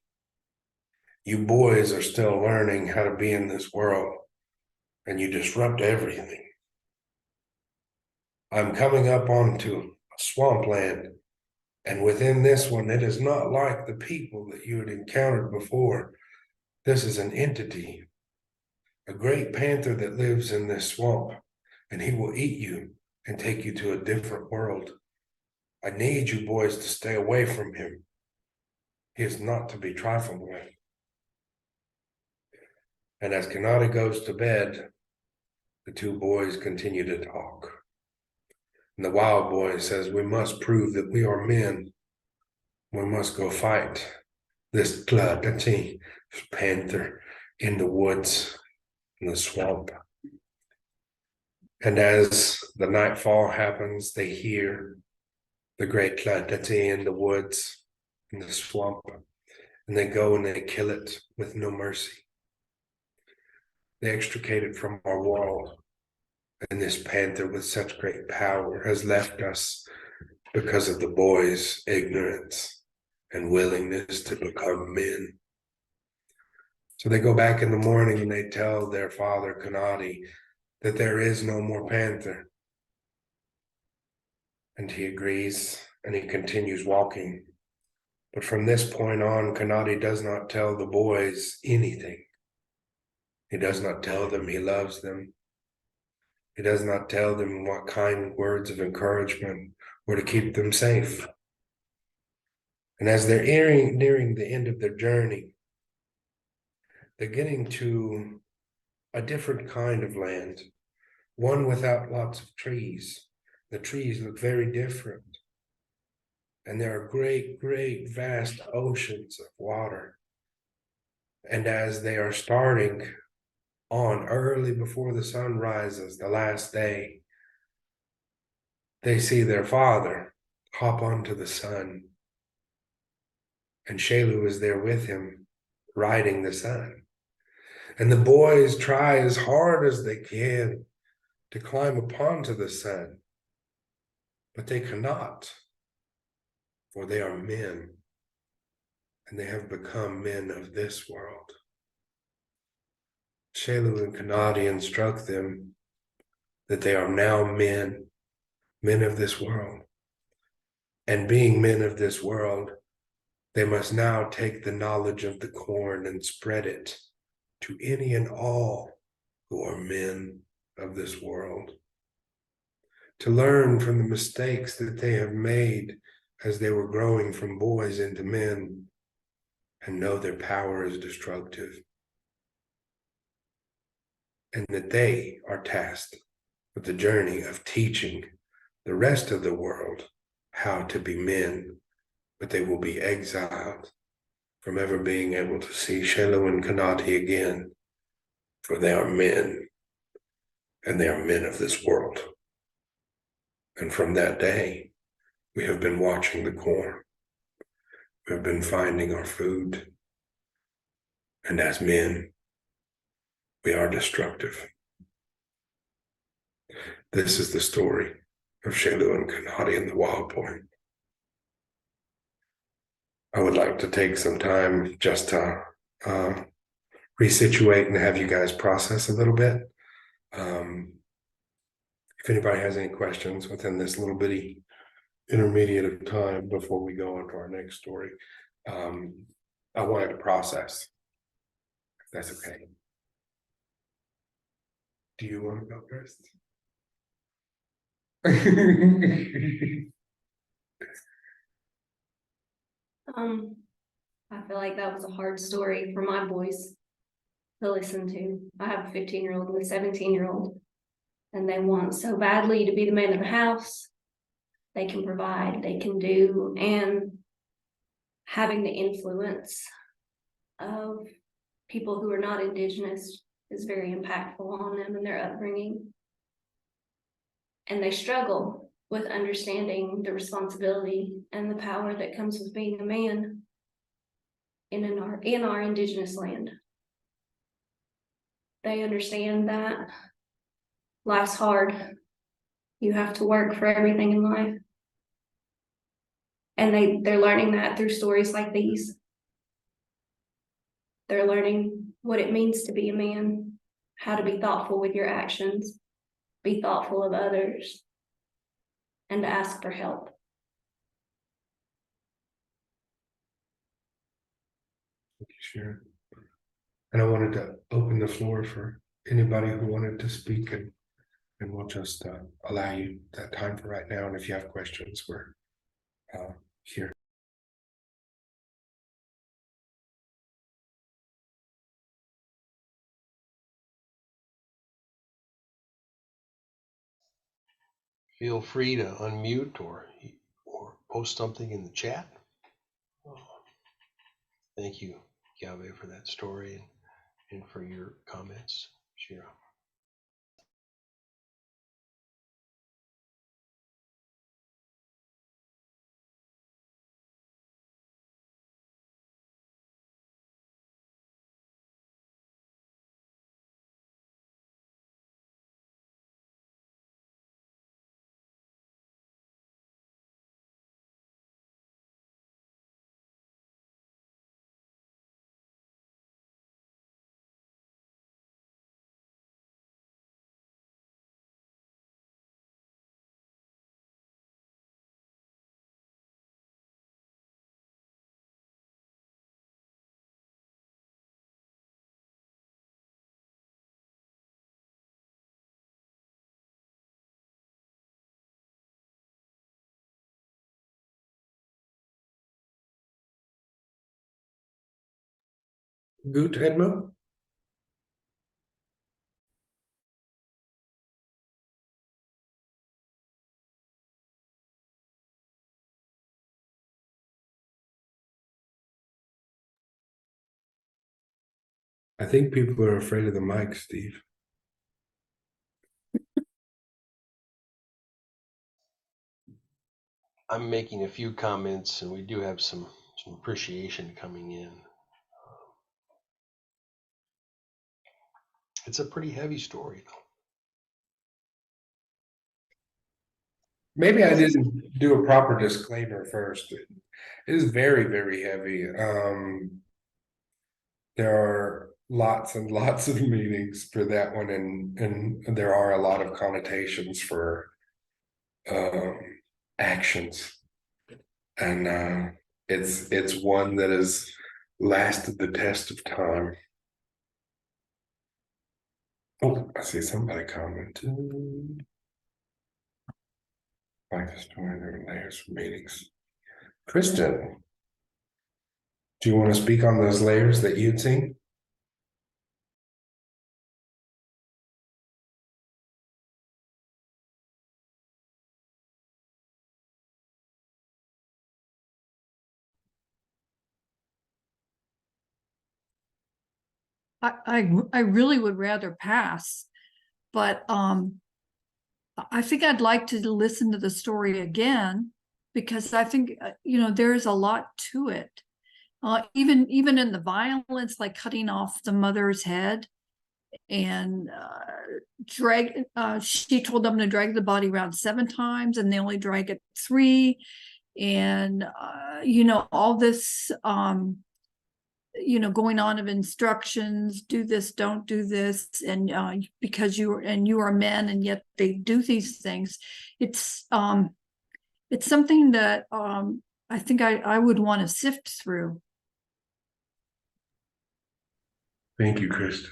You boys are still learning how to be in this world, and you disrupt everything. I'm coming up onto a swampland, and within this one, it is not like the people that you had encountered before. This is an entity, a great panther that lives in this swamp, and he will eat you and take you to a different world. I need you boys to stay away from him. He is not to be trifled with. And as Kanadi goes to bed, the two boys continue to talk. And the wild boy says, we must prove that we are men. We must go fight this Tlaatani panther in the woods, in the swamp. And as the nightfall happens, they hear the great Tlaatani in the woods, in the swamp, and they go and they kill it with no mercy. They extricate it from our world. And this panther with such great power has left us because of the boys' ignorance and willingness to become men. So they go back in the morning and they tell their father, Kanadi, that there is no more panther. And he agrees and he continues walking. But from this point on, Kanadi does not tell the boys anything. He does not tell them he loves them. He does not tell them what kind words of encouragement were to keep them safe. And as they're nearing the end of their journey, they're getting to a different kind of land, one without lots of trees. The trees look very different. And there are great, vast oceans of water. And as they are starting on early before the sun rises, the last day, they see their father hop onto the sun. And Shelu is there with him, riding the sun. And the boys try as hard as they can to climb upon to the sun, but they cannot, for they are men, and they have become men of this world. Shelu and Kanadi instruct them that they are now men of this world. And being men of this world, they must now take the knowledge of the corn and spread it to any and all who are men of this world. To learn from the mistakes that they have made as they were growing from boys into men, and know their power is destructive. And that they are tasked with the journey of teaching the rest of the world how to be men, but they will be exiled from ever being able to see Shelu and Kanadi again, for they are men, and they are men of this world. And from that day, we have been watching the corn. We have been finding our food. And as men, we are destructive. This is the story of Shelu and Kanadi and the Wild Boy. I would like to take some time just to resituate and have you guys process a little bit. If anybody has any questions within this little bitty intermediate of time before we go on to our next story, I wanted to process, if that's okay. Do you want to go first? I feel like that was a hard story for my boys to listen to. I have a 15-year-old and a 17-year-old, and they want so badly to be the man of the house. they can provide, they can do, and having the influence of people who are not Indigenous is very impactful on them and their upbringing. And they struggle with understanding the responsibility and the power that comes with being a man in our Indigenous land. They understand that life's hard. You have to work for everything in life. And they're learning that through stories like these. They're learning what it means to be a man, how to be thoughtful with your actions, be thoughtful of others, and to ask for help. Thank you, Sharon. And I wanted to open the floor for anybody who wanted to speak, and we'll just allow you that time for right now. And if you have questions, we're here. Feel free to unmute or post something in the chat. Thank you, Yahweh, for that story and for your comments, Shira. Good, Edmo? I think people are afraid of the mic, Steve. I'm making a few comments, and we do have some appreciation coming in. It's a pretty heavy story, though. Maybe I didn't do a proper disclaimer first. It is very, very heavy. There are lots and lots of meanings for that one, and there are a lot of connotations for actions, and it's one that has lasted the test of time. Oh, I see somebody commented. Like the story, there are layers of meanings. Kristen, do you want to speak on those layers that you'd seen? I really would rather pass, but I think I'd like to listen to the story again, because I think there's a lot to it. Even in the violence, like cutting off the mother's head and she told them to drag the body around 7 times and they only drag it 3, and all this going on of instructions, do this, don't do this, and because you are men, and yet they do these things. It's something that I think I would want to sift through. Thank you, Kristen.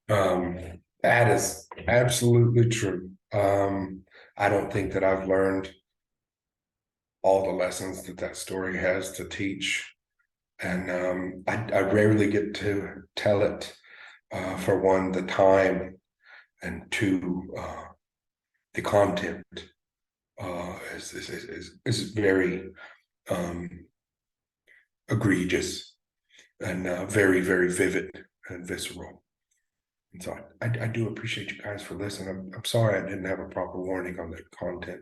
That is absolutely true. I don't think that I've learned all the lessons that story has to teach. And I rarely get to tell it, for one, the time, and two, the content is very egregious and very, very vivid and visceral. And so I do appreciate you guys for listening. I'm sorry I didn't have a proper warning on the content,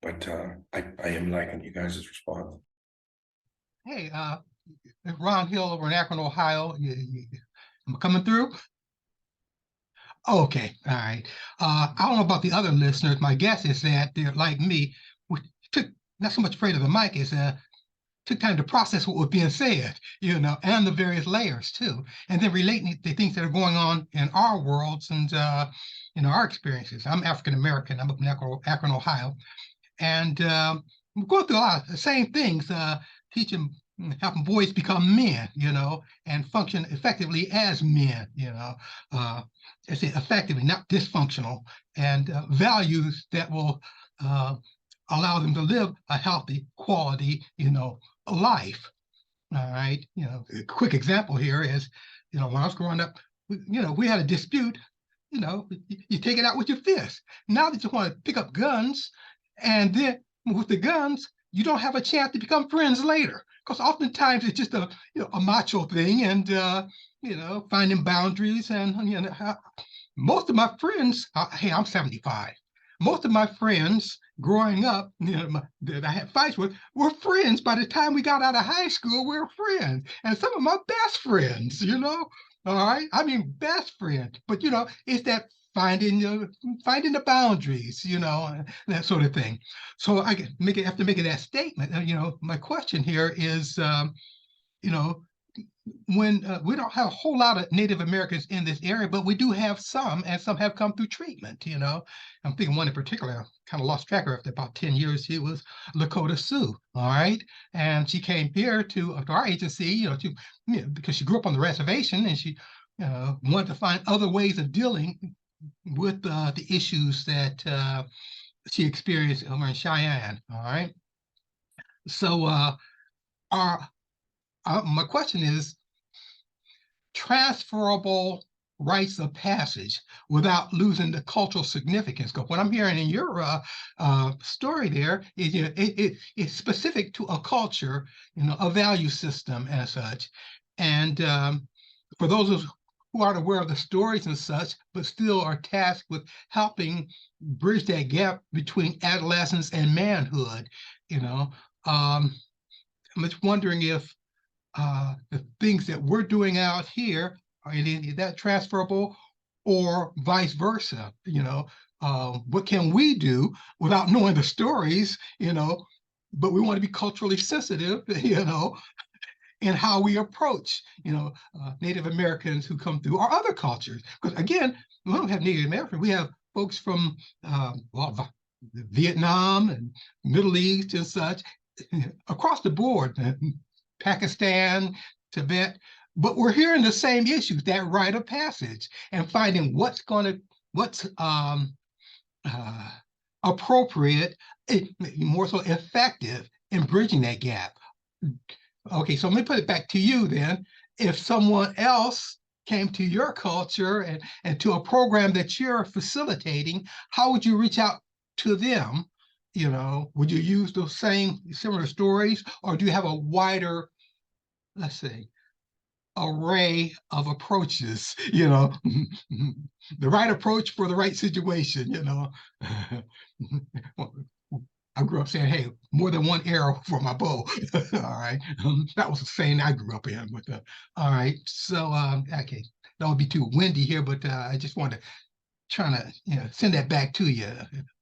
but I am liking you guys' response. Hey, Ron Hill over in Akron, Ohio. I'm coming through. Okay, all right. I don't know about the other listeners. My guess is that they're like me. We took not so much afraid of the mic as took time to process what was being said, and the various layers too, and then relating the things that are going on in our worlds and our experiences. I'm African American. I'm up in Akron, Ohio, and we're going through a lot of the same things. Teaching, helping boys become men, and function effectively as men, I say effectively, not dysfunctional, and values that will allow them to live a healthy, quality, life. All right. A quick example here is, when I was growing up, we had a dispute, you take it out with your fist. Now that you want to pick up guns, and then with the guns, you don't have a chance to become friends later, because oftentimes it's just a macho thing, and finding boundaries, and most of my friends. Hey, I'm 75. Most of my friends growing up, that I had fights with, were friends. By the time we got out of high school, we were friends, and some of my best friends. All right. I mean, best friend. But it's that finding the boundaries, that sort of thing. So I have to make that statement. My question here is, when we don't have a whole lot of Native Americans in this area, but we do have some, and some have come through treatment. I'm thinking one in particular, I kind of lost track of after about 10 years. She was Lakota Sioux, all right, and she came here to our agency, because she grew up on the reservation, and she wanted to find other ways of dealing with the issues that she experienced over in Cheyenne. All right, so my question is, transferable rites of passage without losing the cultural significance. Because what I'm hearing in your story there is, it's specific to a culture, a value system and such. And for those who aren't aware of the stories and such, but still are tasked with helping bridge that gap between adolescence and manhood, I'm just wondering if the things that we're doing out here are any of that transferable, or vice versa. What can we do without knowing the stories, but we want to be culturally sensitive, in how we approach, Native Americans who come through, or other cultures. Because again, we don't have Native Americans, we have folks from Vietnam and Middle East and such, across the board, Pakistan, Tibet, but we're hearing the same issues, that rite of passage, and finding what's appropriate, more so effective in bridging that gap. Okay, so let me put it back to you then. If someone else came to your culture and to a program that you're facilitating, how would you reach out to them? Would you use those same similar stories, or do you have a wider, let's say, array of approaches, the right approach for the right situation, I grew up saying, hey, more than one arrow for my bow. All right. That was the saying I grew up in. But all right. So, okay, that would be too windy here, but I just want to try to send that back to you.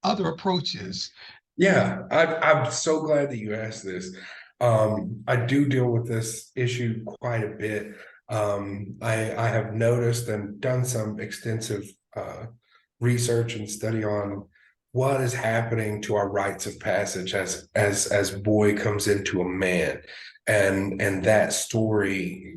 Other approaches. Yeah, I'm so glad that you asked this. I do deal with this issue quite a bit. I have noticed and done some extensive research and study on what is happening to our rites of passage as boy comes into a man, and that story,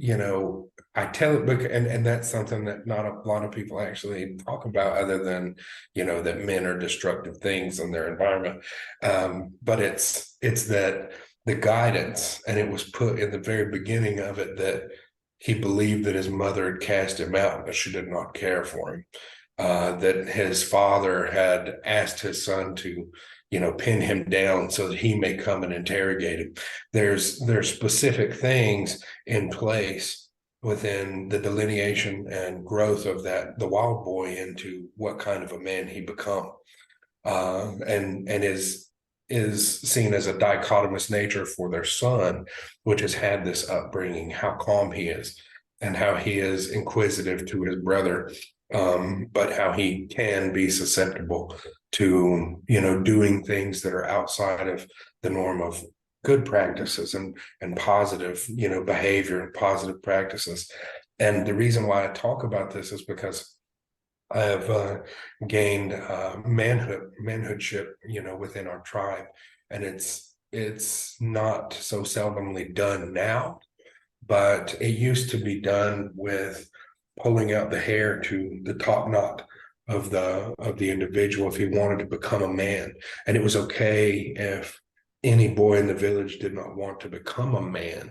I tell it, and that's something that not a lot of people actually talk about, other than that men are destructive things in their environment. But it's that the guidance, and it was put in the very beginning of it, that he believed that his mother had cast him out, but she did not care for him. that his father had asked his son to, pin him down so that he may come and interrogate him. There's specific things in place within the delineation and growth of the wild boy into what kind of a man he become, and is seen as a dichotomous nature for their son, which has had this upbringing, how calm he is and how he is inquisitive to his brother, but how he can be susceptible to, doing things that are outside of the norm of good practices and positive, behavior and positive practices. And the reason why I talk about this is because I have gained manhoodship, within our tribe, and it's not so seldomly done now, but it used to be done with pulling out the hair to the top knot of the individual if he wanted to become a man, and it was okay if any boy in the village did not want to become a man.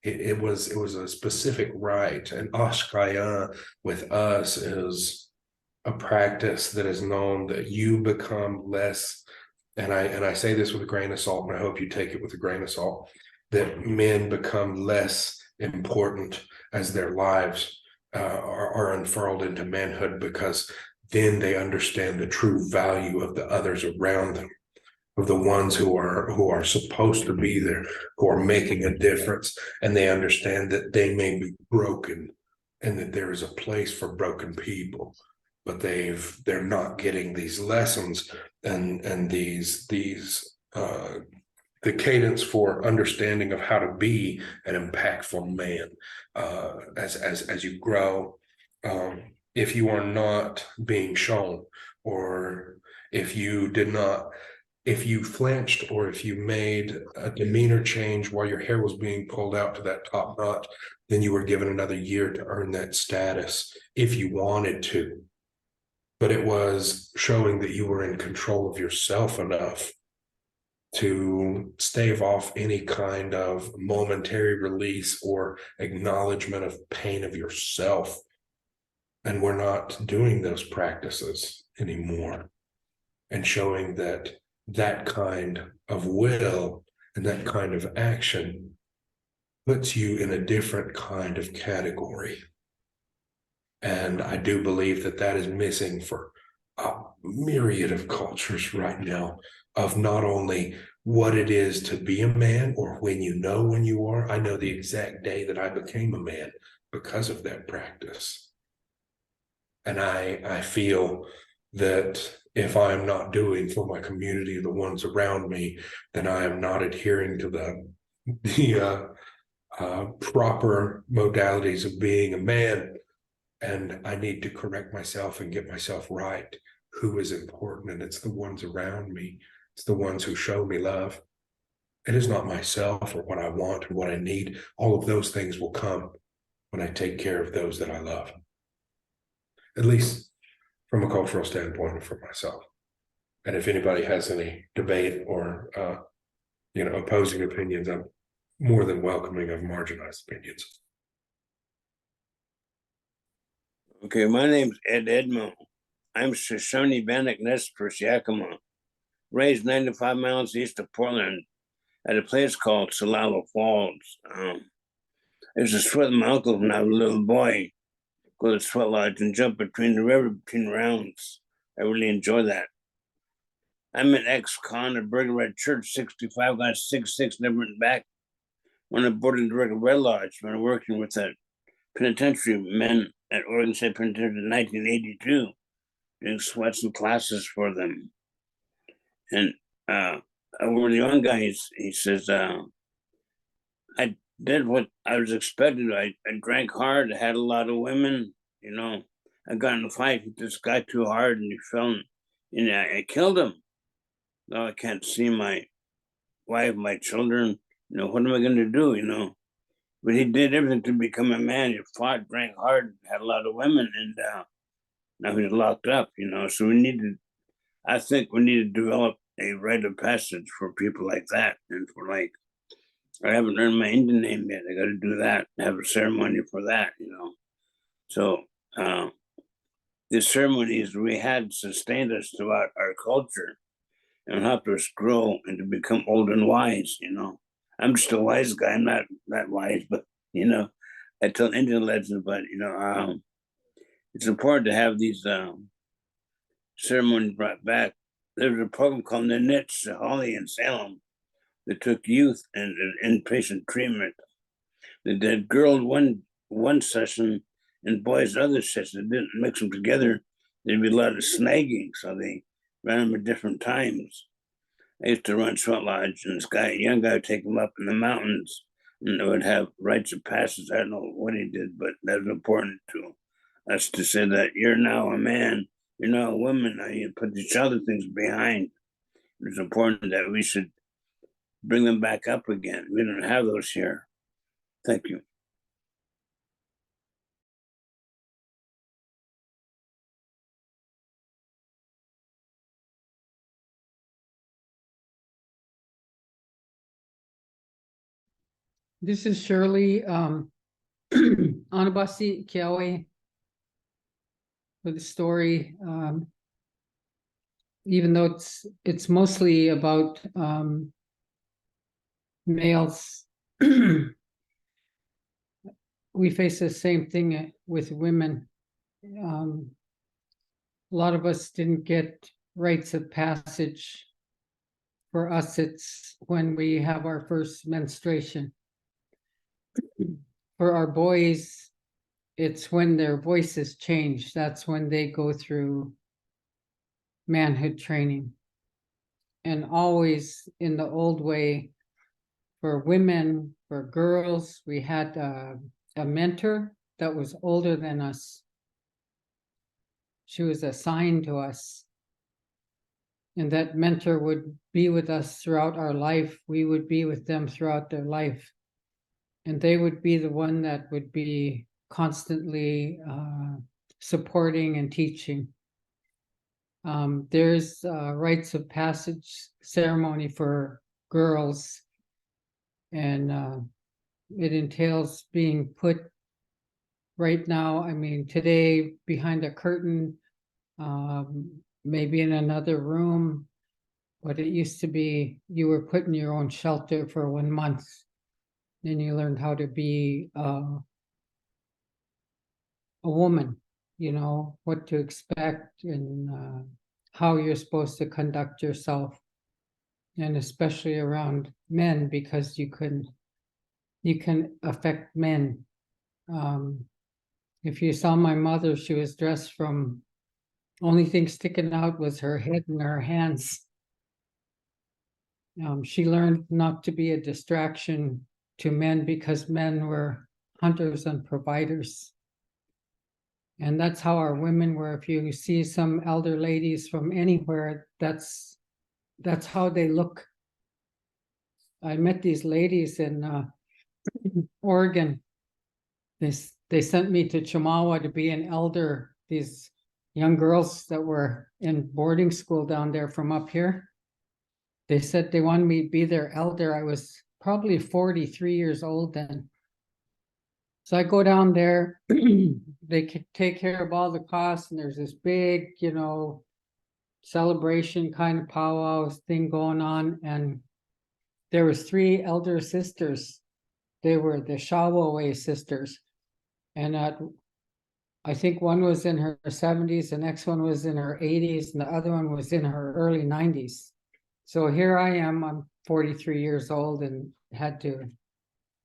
It was a specific right, and Ashkaya with us is a practice that is known that you become less, and I say this with a grain of salt, and I hope you take it with a grain of salt, that men become less important as their lives are unfurled into manhood, because then they understand the true value of the others around them, of the ones who are supposed to be there, who are making a difference, and they understand that they may be broken and that there is a place for broken people, but they're not getting these lessons and these the cadence for understanding of how to be an impactful man as you grow. If you are not being shown, or if you flinched, or if you made a demeanor change while your hair was being pulled out to that top knot, then you were given another year to earn that status if you wanted to. But it was showing that you were in control of yourself enough to stave off any kind of momentary release or acknowledgement of pain of yourself. And we're not doing those practices anymore, and showing that kind of will and that kind of action puts you in a different kind of category. And I do believe that is missing for a myriad of cultures right now, of not only what it is to be a man, or when you are. I know the exact day that I became a man because of that practice. And I feel that if I am not doing for my community, the ones around me, then I am not adhering to the proper modalities of being a man. And I need to correct myself and get myself right. Who is important? And it's the ones around me. It's the ones who show me love. It is not myself or what I want or what I need. All of those things will come when I take care of those that I love. At least from a cultural standpoint and for myself. And if anybody has any debate or opposing opinions, I'm more than welcoming of marginalized opinions. Okay, my name's Ed Edmo. I'm Shoshone Bannock Nez Perce, Yakima. Raised 95 miles east of Portland at a place called Solala Falls. I used to sweat with my uncle when I was a little boy. Go to the sweat lodge and jump between the river between rounds. I really enjoy that. I'm an ex-con at Burger Red Church, 65, got 6'6", never went back. When I boarded the Burger Red Lodge, when I was working with the penitentiary men at Oregon State Penitentiary in 1982, doing sweats and classes for them. And one of the young guys, he says, I did what I was expected. I drank hard. I had a lot of women. I got in a fight with this guy too hard, and he fell, and I killed him. Now I can't see my wife, my children. What am I going to do? But he did everything to become a man. He fought, drank hard, had a lot of women, and now he's locked up. So I think we need to develop a rite of passage for people like that, and for I haven't earned my Indian name yet. I got to do that. Have a ceremony for that. So the ceremonies we had sustained us throughout our culture and helped us grow and to become old and wise, you know. I'm just a wise guy. I'm not that wise, but you know, I tell Indian legends, but you know, it's important to have these ceremonies brought back. There was a program called the Nits, Holly in Salem, that took youth and inpatient treatment. They did girls one session and boys other session. They didn't mix them together. There'd be a lot of snagging, so they ran them at different times. I used to run Sweat Lodge, and this guy, young guy, would take him up in the mountains, and they would have rites of passage. I don't know what he did, but that was important to us to say that you're now a man, you're now a woman. Now you put these other things behind. It's important that we should bring them back up again. We don't have those here. Thank you. This is Shirley Anabasi Kiawe with the story. Even though it's mostly about males, we face the same thing with women. A lot of us didn't get rites of passage. For us, it's when we have our first menstruation. For our boys, it's when their voices change. That's when they go through manhood training. And always in the old way, for women, for girls, we had a mentor that was older than us. She was assigned to us. And that mentor would be with us throughout our life. We would be with them throughout their life. And they would be the one that would be constantly supporting and teaching. There's rites of passage ceremony for girls, and it entails being put right now, I mean, today behind a curtain, maybe in another room, but it used to be you were put in your own shelter for 1 month. Then you learned how to be a woman, you know, what to expect and how you're supposed to conduct yourself. And especially around men, because you can affect men. If you saw my mother, she was dressed from, only thing sticking out was her head and her hands. She learned not to be a distraction to men because men were hunters and providers. And that's how our women were. If you see some elder ladies from anywhere, that's how they look. I met these ladies in Oregon. They sent me to Chamawa to be an elder. These young girls that were in boarding school down there from up here. They said they wanted me to be their elder. I was probably 43 years old then. So I go down there, they could take care of all the costs, and there's this big, you know, celebration kind of powwow thing going on. And there was 3 elder sisters. They were the Shawaway sisters. And I think one was in her 70s, the next one was in her 80s, and the other one was in her early 90s. So here I am, I'm 43 years old and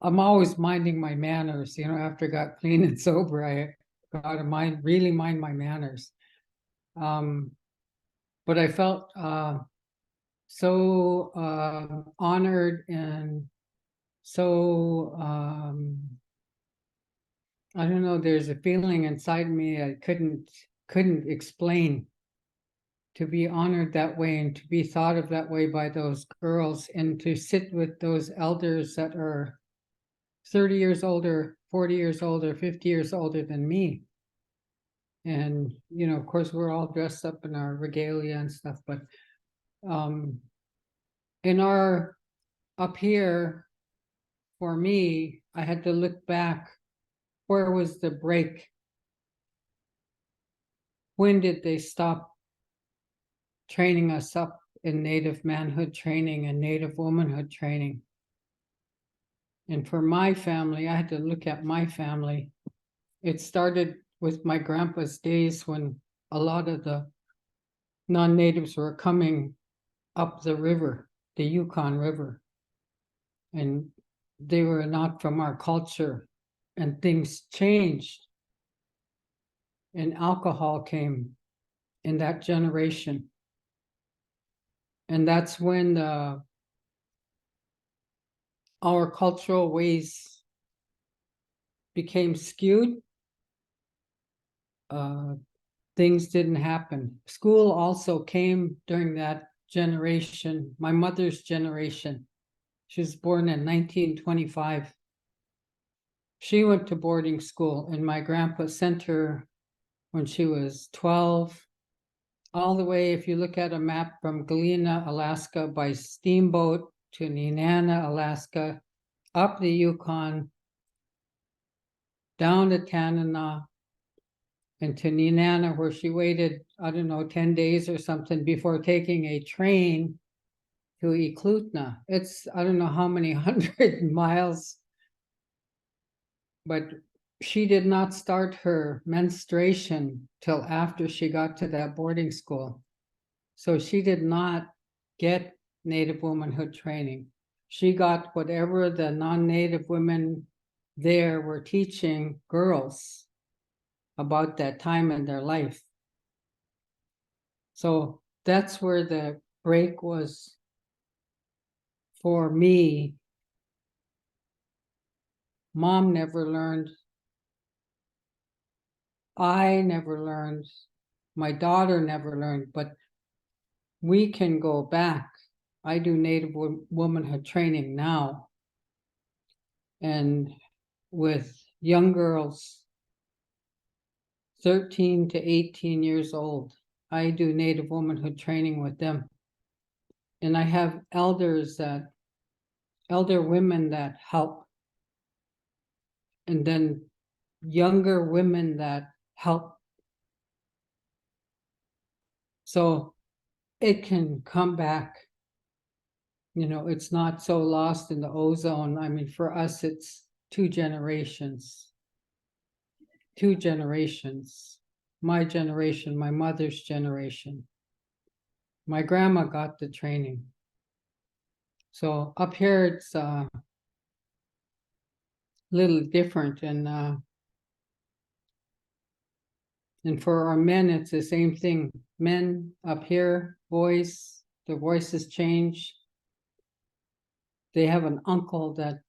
I'm always minding my manners, you know, after I got clean and sober, I got to really mind my manners. But I felt so honored and so, I don't know, there's a feeling inside me I couldn't explain. To be honored that way and to be thought of that way by those girls, and to sit with those elders that are 30 years older, 40 years older, 50 years older than me. And, you know, of course, we're all dressed up in our regalia and stuff, but up here, for me, I had to look back, where was the break? when did they stop training us up in Native manhood training and Native womanhood training? And for my family, I had to look at my family. It started with my grandpa's days when a lot of the non-natives were coming up the river, the Yukon River. And they were not from our culture, and things changed. And alcohol came in that generation. And that's when our cultural ways became skewed. Things didn't happen. School also came during that generation, my mother's generation. She was born in 1925. She went to boarding school, and my grandpa sent her when she was 12, all the way, if you look at a map, from Galena, Alaska by steamboat to Nenana, Alaska, up the Yukon, down to Tanana, and to Nenana, where she waited, I don't know, 10 days or something before taking a train to Eklutna. It's, I don't know how many 100 miles, but she did not start her menstruation till after she got to that boarding school. So she did not get Native womanhood training. She got whatever the non-Native women there were teaching girls about that time in their life. So that's where the break was for me. Mom never learned. I never learned. My daughter never learned, but we can go back. I do Native womanhood training now. And with young girls, 13 to 18 years old, I do Native womanhood training with them. And I have elder women that help. And then younger women that help. So it can come back. You know, it's not so lost in the ozone. I mean, for us, it's 2 generations. 2 generations. My generation, my mother's generation. My grandma got the training. So up here, it's a little different. And for our men, it's the same thing. Men up here, boys, their voices change. They have an uncle that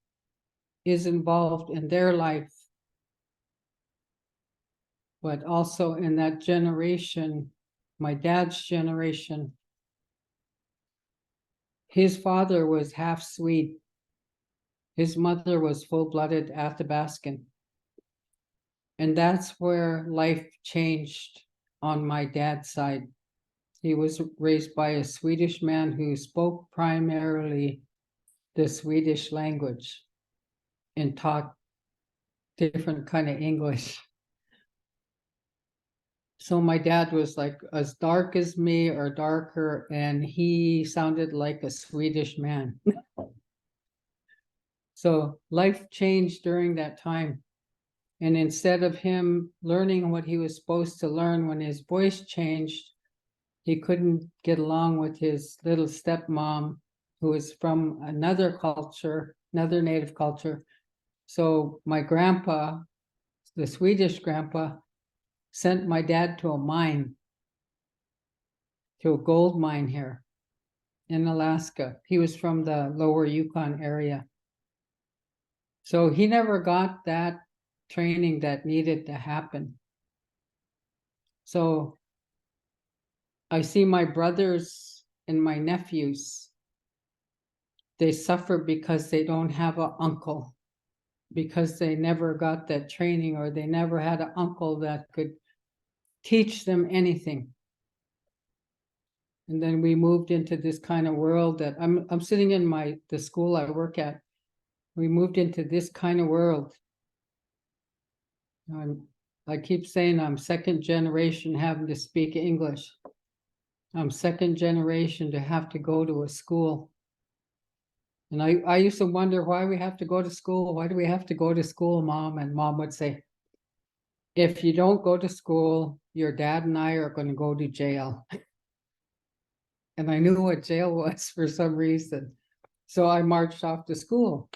is involved in their life. But also in that generation, my dad's generation, his father was half Swede. His mother was full-blooded Athabascan. And that's where life changed on my dad's side. He was raised by a Swedish man who spoke primarily the Swedish language and taught different kind of English. So my dad was like as dark as me or darker, and he sounded like a Swedish man. So life changed during that time. And instead of him learning what he was supposed to learn when his voice changed, he couldn't get along with his little stepmom, who was from another culture, another Native culture. So my grandpa, the Swedish grandpa, sent my dad to a mine, to a gold mine here in Alaska. He was from the lower Yukon area. So he never got that training that needed to happen. So I see my brothers and my nephews, they suffer because they don't have an uncle, because they never got that training, or they never had an uncle that could teach them anything. And then we moved into this kind of world that I'm sitting in the school I work at. We moved into this kind of world. I keep saying I'm second generation having to speak English. I'm second generation to have to go to a school. And I used to wonder why we have to go to school. Why do we have to go to school, Mom? And Mom would say, if you don't go to school, your dad and I are going to go to jail. And I knew what jail was for some reason. So I marched off to school.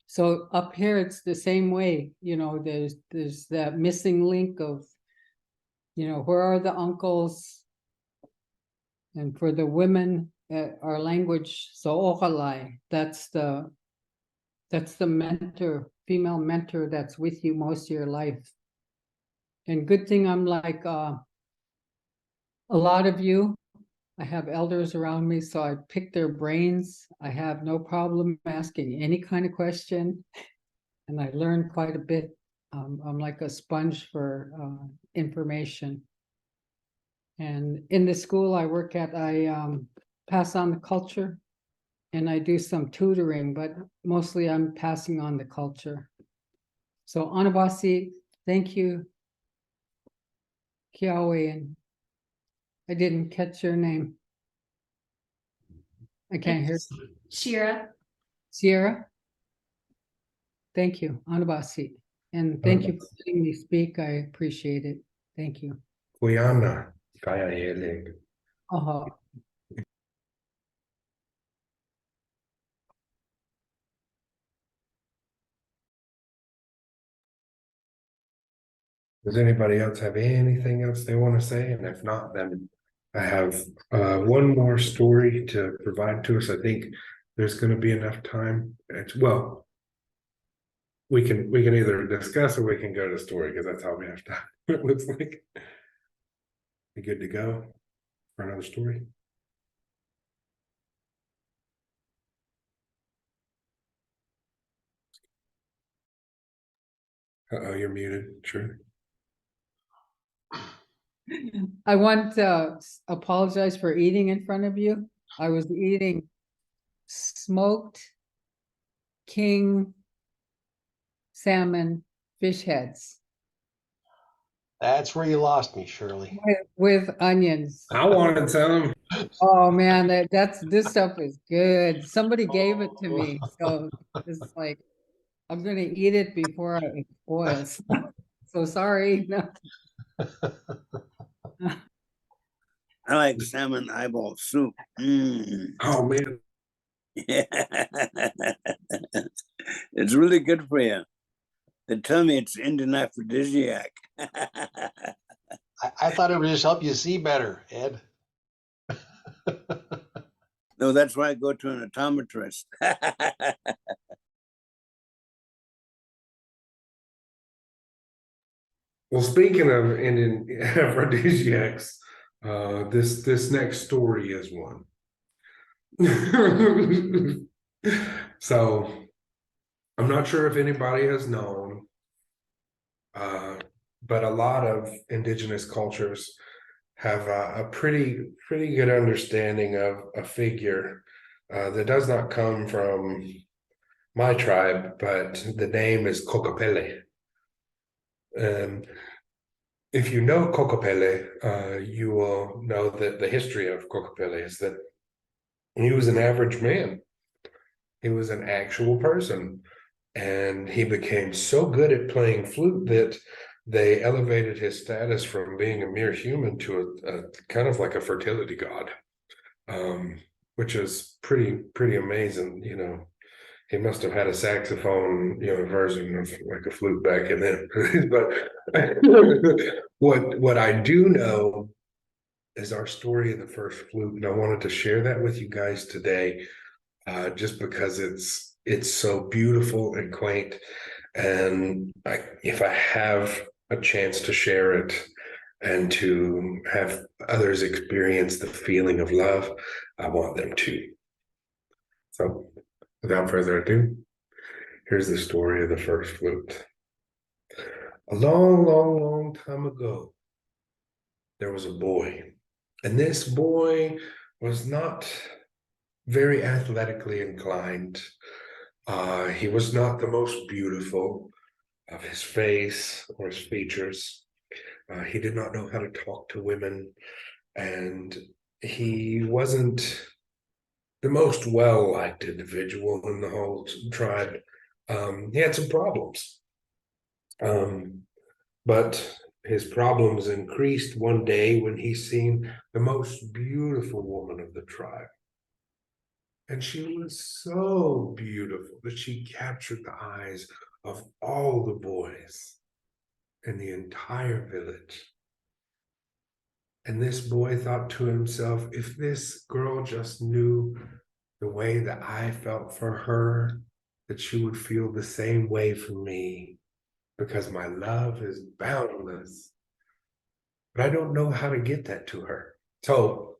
So up here, it's the same way, you know, there's that missing link of, you know, where are the uncles? And for the women, our language, so okalai, that's the mentor, female mentor that's with you most of your life. And good thing I'm like a lot of you, I have elders around me, so I pick their brains. I have no problem asking any kind of question, and I learn quite a bit. I'm like a sponge for information. And in the school I work at, I pass on the culture, and I do some tutoring, but mostly I'm passing on the culture. So Anabasi, thank you. Kiawe, and I didn't catch your name. I can't hear. Shira. Sierra. Thank you, Anabasi. And thank you for letting me speak. I appreciate it. Thank you. Kuyana, kaya yele. Oh, Does anybody else have anything else they want to say? And if not, then I have one more story to provide to us. I think there's going to be enough time. Well, we can either discuss or we can go to story because that's how we have time. It looks like. You good to go for another story? Uh-oh, you're muted. Sure. I want to apologize for eating in front of you. I was eating smoked king salmon fish heads That's where you lost me, Shirley. with onions. I wanted some. Oh man, this stuff is good. Somebody gave it to me, so it's like I'm gonna eat it before it spoils. So sorry. No. I like salmon eyeball soup. Mm. Oh man. It's really good for you. They tell me it's Indian aphrodisiac. I thought it would just help you see better, Ed. No, that's why I go to an optometrist. Well, speaking of Indian aphrodisiacs, this next story is one. So I'm not sure if anybody has known, but a lot of indigenous cultures have a pretty good understanding of a figure that does not come from my tribe, but the name is Kokopele. And if you know Kokopele, you will know that the history of Kokopele is that he was an average man. He was an actual person. And he became so good at playing flute that they elevated his status from being a mere human to a kind of like a fertility god, which is pretty amazing. You know, he must have had a saxophone, you know, version of like a flute back in then. But what I do know is our story of the first flute, and I wanted to share that with you guys today, just because it's so beautiful and quaint, and if I have a chance to share it and to have others experience the feeling of love, I want them to. So without further ado, here's the story of the first flute. A long time ago, there was a boy, and this boy was not very athletically inclined. He was not the most beautiful. of his face or his features. He did not know how to talk to women, and he wasn't the most well-liked individual in the whole tribe. He had some problems. But his problems increased one day when he seen the most beautiful woman of the tribe. And she was so beautiful that she captured the eyes of all the boys in the entire village. And this boy thought to himself, if this girl just knew the way that I felt for her, that she would feel the same way for me, because my love is boundless. But I don't know how to get that to her. So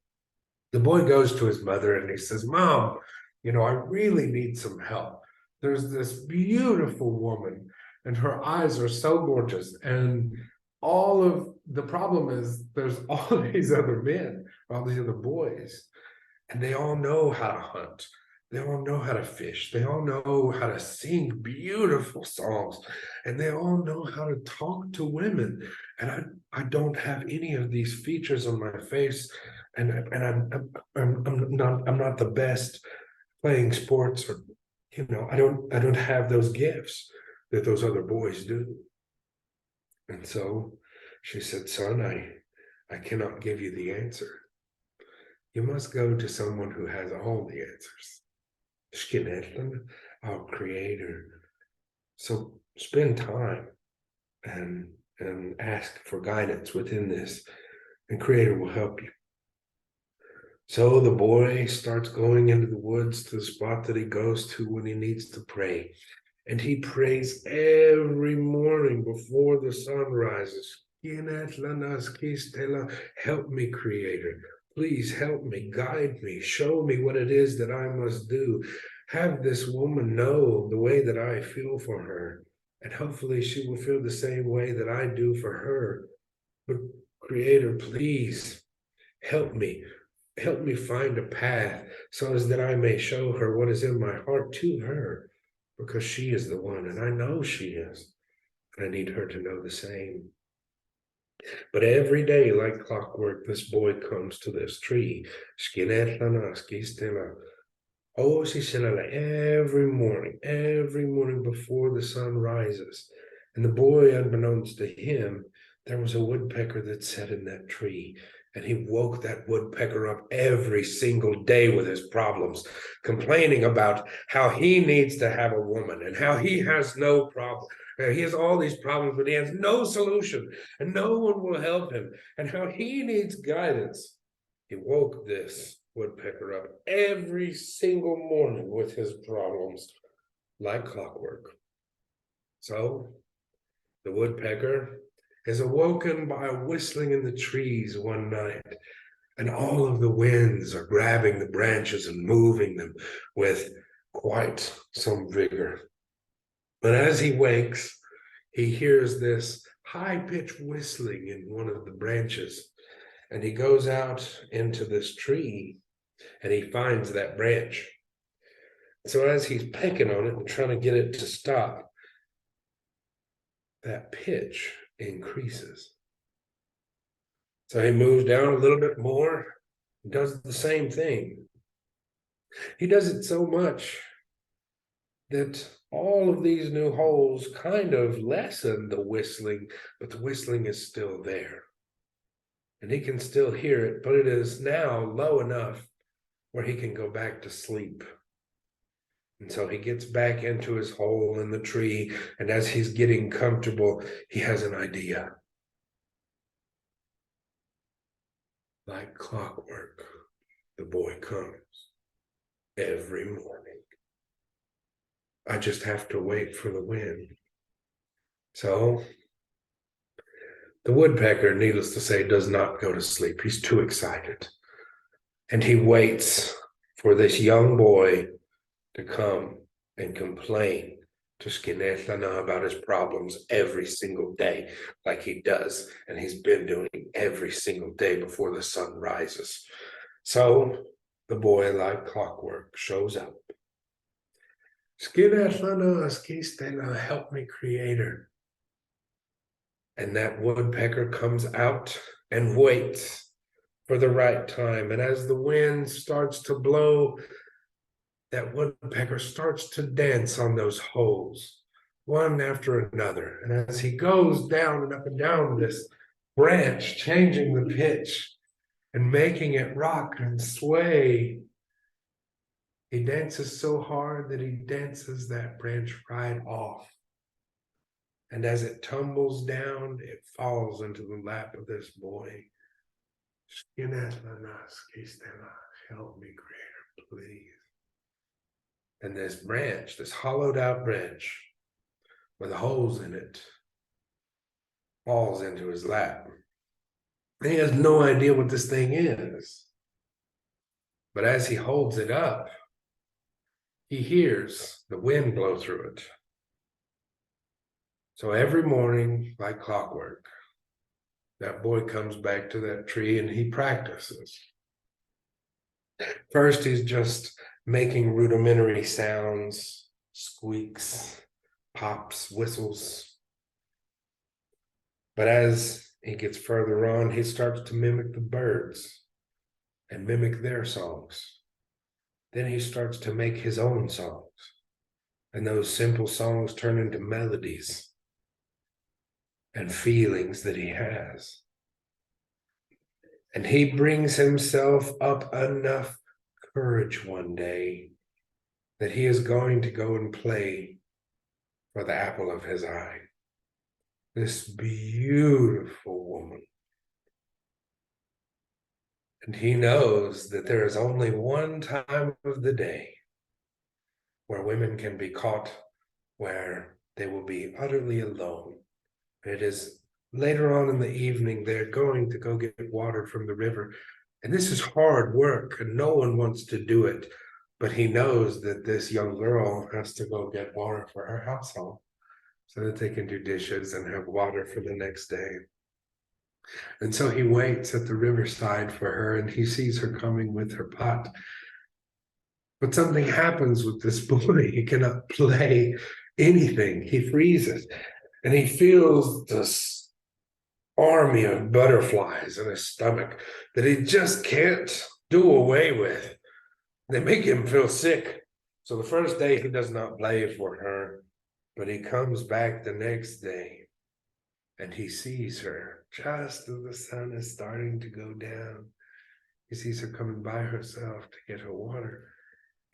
the boy goes to his mother and he says, Mom, I really need some help. There's this beautiful woman and her eyes are so gorgeous. And all of the problem is there's all these other men, all these other boys, and they all know how to hunt. They all know how to fish. They all know how to sing beautiful songs, and they all know how to talk to women. And I don't have any of these features on my face, and I'm not the best playing sports, or I don't have those gifts that those other boys do. And so she said, son, I cannot give you the answer. You must go to someone who has all the answers. Skinetland, our creator. So spend time and ask for guidance within this, and creator will help you. So the boy starts going into the woods to the spot that he goes to when he needs to pray. And he prays every morning before the sun rises. Help me, creator. Please help me, guide me, show me what it is that I must do. Have this woman know the way that I feel for her, and hopefully she will feel the same way that I do for her. But creator, please help me. Help me find a path so as that I may show her what is in my heart to her, because she is the one, and I know she is. And I need her to know the same. But every day, like clockwork, this boy comes to this tree. Every morning before the sun rises. And the boy, unbeknownst to him, there was a woodpecker that sat in that tree. And he woke that woodpecker up every single day with his problems, complaining about how he needs to have a woman and how he has no problem. He has all these problems, but he has no solution, and no one will help him, and how he needs guidance. He woke this woodpecker up every single morning with his problems, like clockwork. So the woodpecker is awoken by a whistling in the trees one night, and all of the winds are grabbing the branches and moving them with quite some vigor. But as he wakes, he hears this high-pitched whistling in one of the branches, and he goes out into this tree and he finds that branch. So as he's pecking on it and trying to get it to stop, that pitch increases. So he moves down a little bit more, does the same thing. He does it so much that all of these new holes kind of lessen the whistling, but the whistling is still there. And he can still hear it, but it is now low enough where he can go back to sleep. And so he gets back into his hole in the tree, and as he's getting comfortable, he has an idea. Like clockwork, the boy comes every morning. I just have to wait for the wind. So the woodpecker, needless to say, does not go to sleep. He's too excited. And he waits for this young boy to come and complain to Skinethlana about his problems every single day, like he does, and he's been doing every single day before the sun rises. So the boy, like clockwork, shows up. Skinethlana, Skistela, help me, creator. And that woodpecker comes out and waits for the right time. And as the wind starts to blow, that woodpecker starts to dance on those holes, one after another. And as he goes down and up and down this branch, changing the pitch and making it rock and sway, he dances so hard that he dances that branch right off. And as it tumbles down, it falls into the lap of this boy. Help me, Creator, please. And this branch, this hollowed out branch with holes in it, falls into his lap. And he has no idea what this thing is. But as he holds it up, he hears the wind blow through it. So every morning, like clockwork, that boy comes back to that tree and he practices. First, he's just making rudimentary sounds, squeaks, pops, whistles. But as he gets further on, he starts to mimic the birds and mimic their songs. Then he starts to make his own songs. And those simple songs turn into melodies and feelings that he has. And he brings himself up enough courage one day that he is going to go and play for the apple of his eye. This beautiful woman. And he knows that there is only one time of the day where women can be caught, where they will be utterly alone. It is later on in the evening, they're going to go get water from the river. And this is hard work, and no one wants to do it. But he knows that this young girl has to go get water for her household so that they can do dishes and have water for the next day. And so he waits at the riverside for her, and he sees her coming with her pot. But something happens with this boy. He cannot play anything. He freezes, and he feels this army of butterflies in his stomach that he just can't do away with. They make him feel sick. So the first day he does not play for her, but he comes back the next day and he sees her just as the sun is starting to go down. He sees her coming by herself to get her water,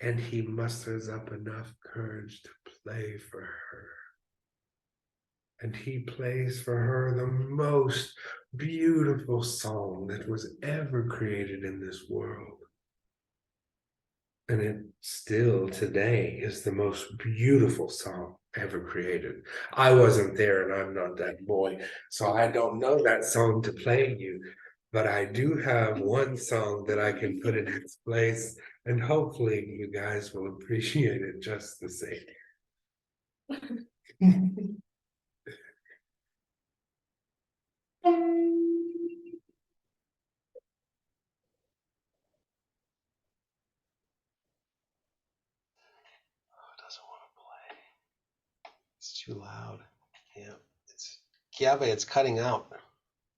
and he musters up enough courage to play for her. And he plays for her the most beautiful song that was ever created in this world. And it still today is the most beautiful song ever created. I wasn't there and I'm not that boy, so I don't know that song to play you, but I do have one song that I can put in its place, and hopefully you guys will appreciate it just the same. Doesn't want to play. It's too loud. Yeah, but it's cutting out.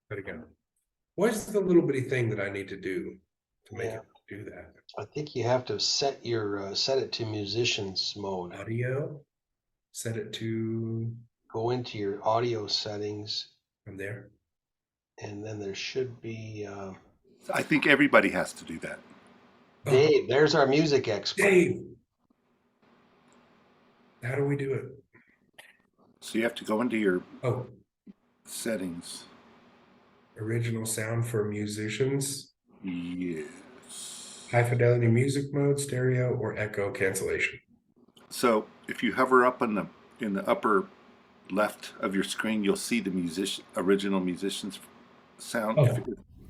But again, what's the little bitty thing that I need to do to make it do that? I think you have to set your set it to musicians mode. Audio, set it to, Go into your audio settings, from there. and then there should be I think everybody has to do that. Dave. There's our music expert. Dave, how do we do it? So you have to go into your Oh, settings. original sound for musicians, Yes. high fidelity music mode, stereo, or echo cancellation. So if you hover up in the upper left of your screen, you'll see the original musicians sound. Oh,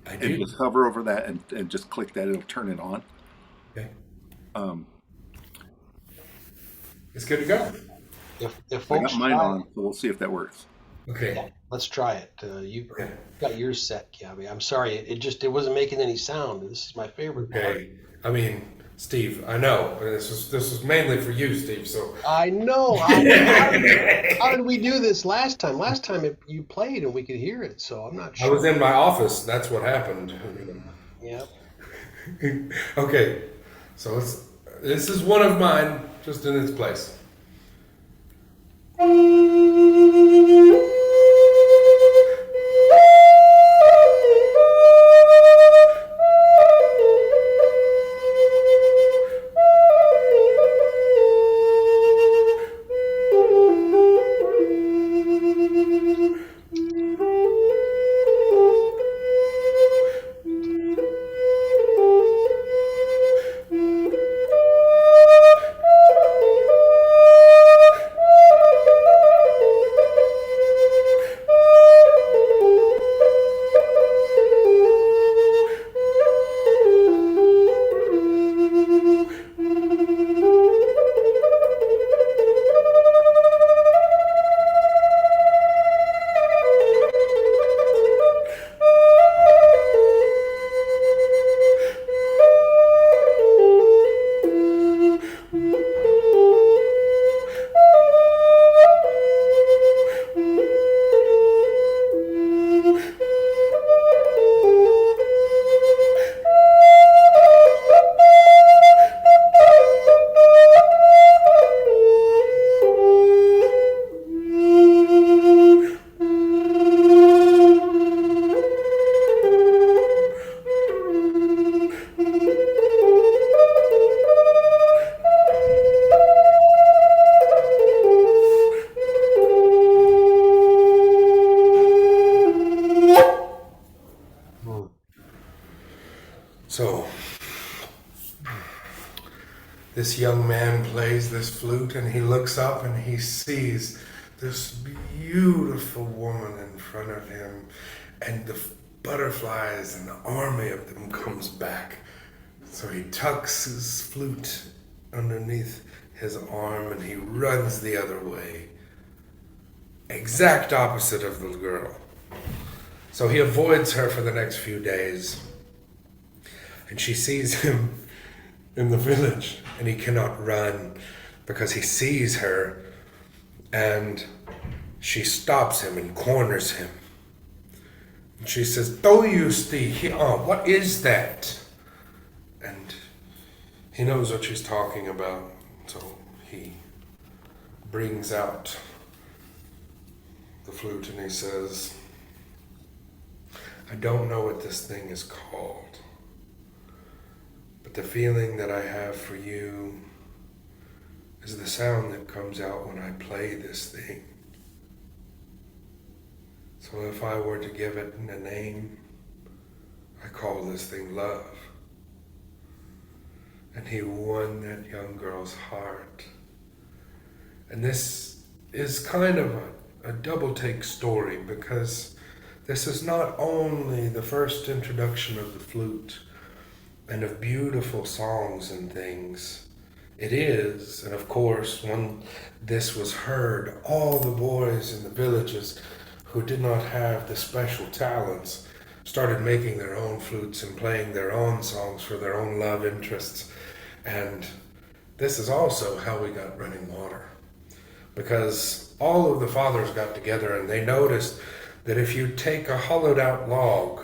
I And do. just hover over that and just click that, it'll turn it on. Okay, Um, it's good to go. If I folks got mine try on, so we'll see if that works. Okay. it, let's try it. You've Okay. got yours set, Gabby. I'm sorry, it wasn't making any sound. This is my favorite part. Okay. I mean, Steve, I know. This was mainly for you, Steve. So I know. How did we do this last time? Last time you played and we could hear it, so I'm not I was sure. in my office. That's what happened. Yeah. Okay, so this is one of mine, just in its place. Hmm. So this young man plays this flute, and he looks up and he sees this beautiful woman in front of him, and the butterflies and the army of them comes back. So he tucks his flute underneath his arm and he runs the other way. Exact opposite of the girl. So he avoids her for the next few days. And she sees him in the village and he cannot run because he sees her, and she stops him and corners him. And she says, "Do you see? What is that?" And he knows what she's talking about, so he brings out the flute and he says, "I don't know what this thing is called, but the feeling that I have for you is the sound that comes out when I play this thing. So if I were to give it a name, I call this thing love." And he won that young girl's heart. And this is kind of a double take story, because this is not only the first introduction of the flute and of beautiful songs and things. It is, and of course, when this was heard, all the boys in the villages who did not have the special talents started making their own flutes and playing their own songs for their own love interests. And this is also how we got running water, because all of the fathers got together and they noticed that if you take a hollowed out log,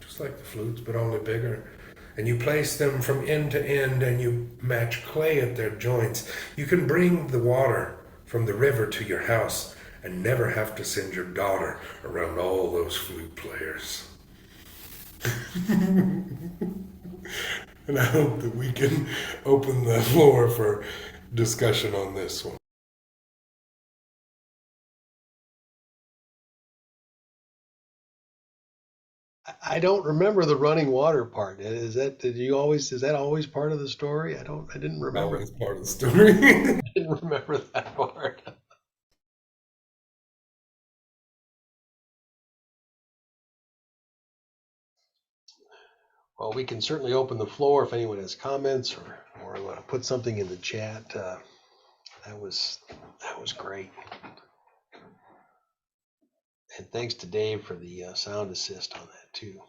just like the flutes but only bigger, and you place them from end to end and you match clay at their joints, you can bring the water from the river to your house and never have to send your daughter around all those flute players. And I hope that we can open the floor for discussion on this one. I don't remember the running water part. Is that always part of the story? I didn't remember. Always part of the story. I didn't remember that part. Well, we can certainly open the floor if anyone has comments or want to put something in the chat. That was great. And thanks to Dave for the sound assist on that too.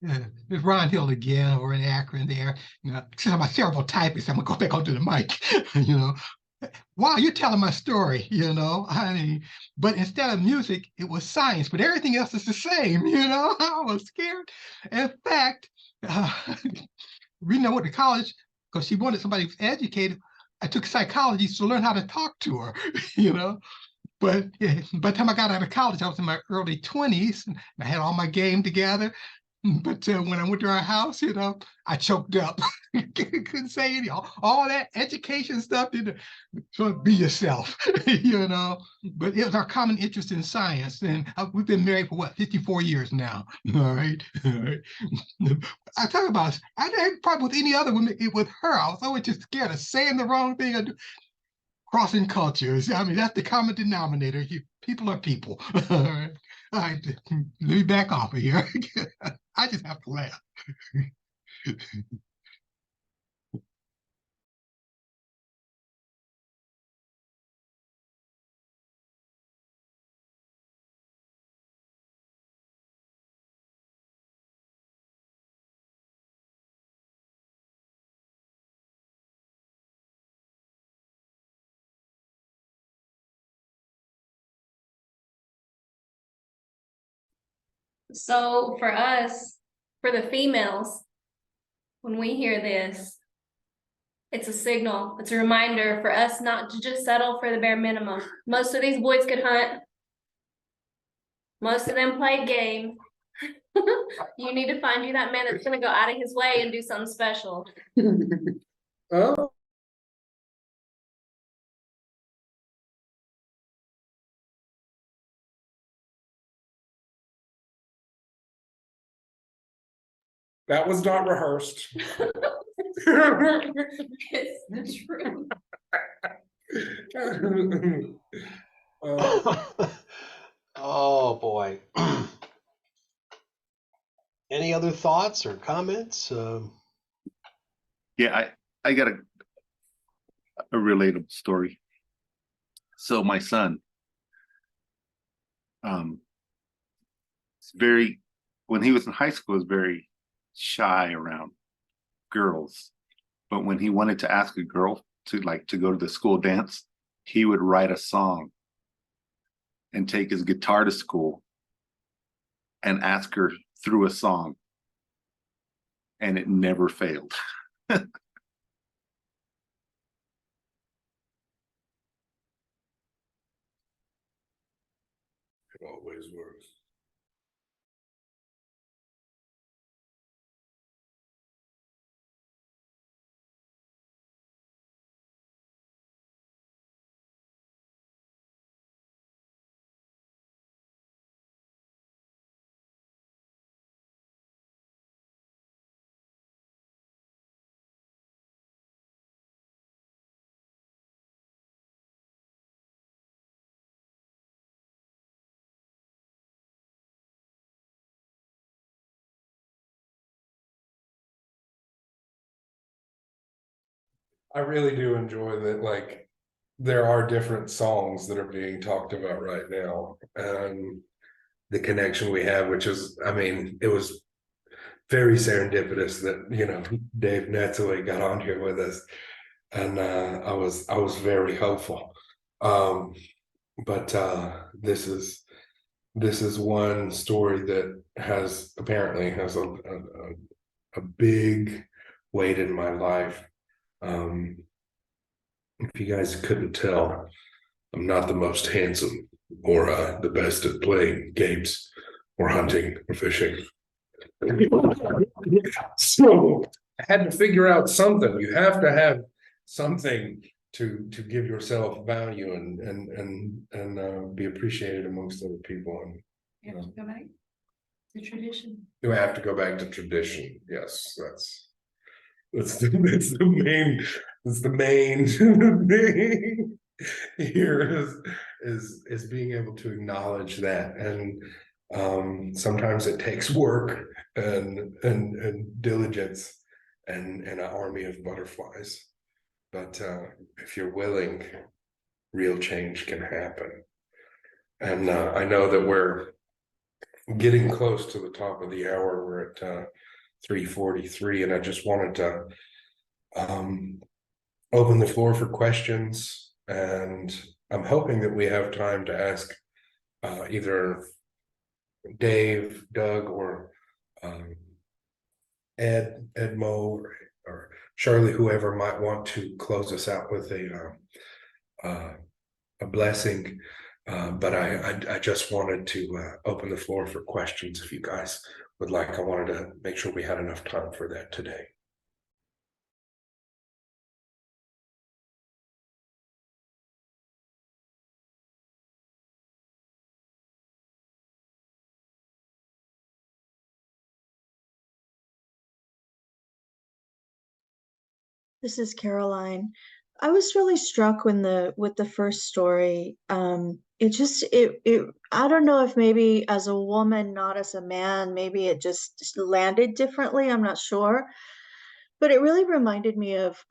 It's Ron Hill again over in Akron there. Since I'm a cerebral typist, I'm gonna go back onto the mic. Wow, you're telling my story, I mean, but instead of music, it was science, but everything else is the same, I was scared. In fact, we went to college because she wanted somebody who's educated. I took psychology to learn how to talk to her, you know. But yeah, by the time I got out of college, I was in my early 20s and I had all my game together. But when I went to our house, I choked up. Couldn't say all that education stuff. So be yourself, But it was our common interest in science, and we've been married for 54 years now. All right, all right. I talk about I had problem with any other woman. It with her, I was always just scared of saying the wrong thing. Crossing cultures. I mean, that's the common denominator. People are people. All right. All right. Let me back off of here. I just have to laugh. So for us, for the females, when we hear this, it's a signal, it's a reminder for us not to just settle for the bare minimum. Most of these boys could hunt. Most of them play game. You need to find you that man that's gonna go out of his way and do something special. Oh, that was not rehearsed. It's true. Oh boy. Any other thoughts or comments? Yeah, I got a relatable story. So my son, when he was in high school, was very shy around girls. But when he wanted to ask a girl to go to the school dance, he would write a song and take his guitar to school and ask her through a song. And it never failed. It always works. I really do enjoy that, like, there are different songs that are being talked about right now, and the connection we have, which is, I mean, it was very serendipitous that, Dave Netzaway got on here with us, and I was very hopeful. But this is one story that apparently has a big weight in my life. If you guys couldn't tell, I'm not the most handsome or the best at playing games or hunting or fishing. So I had to figure out something. You have to have something to give yourself value and be appreciated amongst other people. And You have to go back to tradition. you have to go back to tradition. Yes, that's the main thing here is being able to acknowledge that. And sometimes it takes work and diligence and an army of butterflies. But if you're willing, real change can happen. And I know that we're getting close to the top of the hour. We're at 3:43, and I just wanted to open the floor for questions, and I'm hoping that we have time to ask either Dave, Doug, or Edmo, or Charlie, whoever might want to close us out with a blessing. But I just wanted to open the floor for questions if you guys would like. I wanted to make sure we had enough time for that today. This is Caroline. I was really struck when with the first story. It I don't know if maybe as a woman, not as a man, maybe it just landed differently. I'm not sure. But it really reminded me of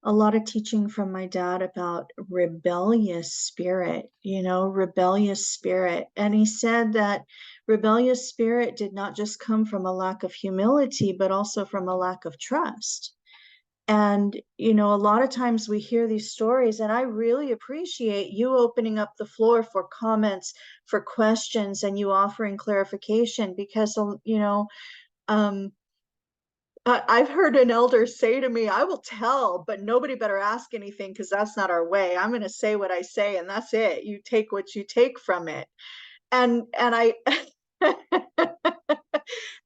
a lot of teaching from my dad about rebellious spirit, rebellious spirit. And he said that rebellious spirit did not just come from a lack of humility, but also from a lack of trust. And, a lot of times we hear these stories, and I really appreciate you opening up the floor for comments, for questions, and you offering clarification because, I've heard an elder say to me, I will tell, but nobody better ask anything because that's not our way. I'm going to say what I say, and that's it. You take what you take from it. And I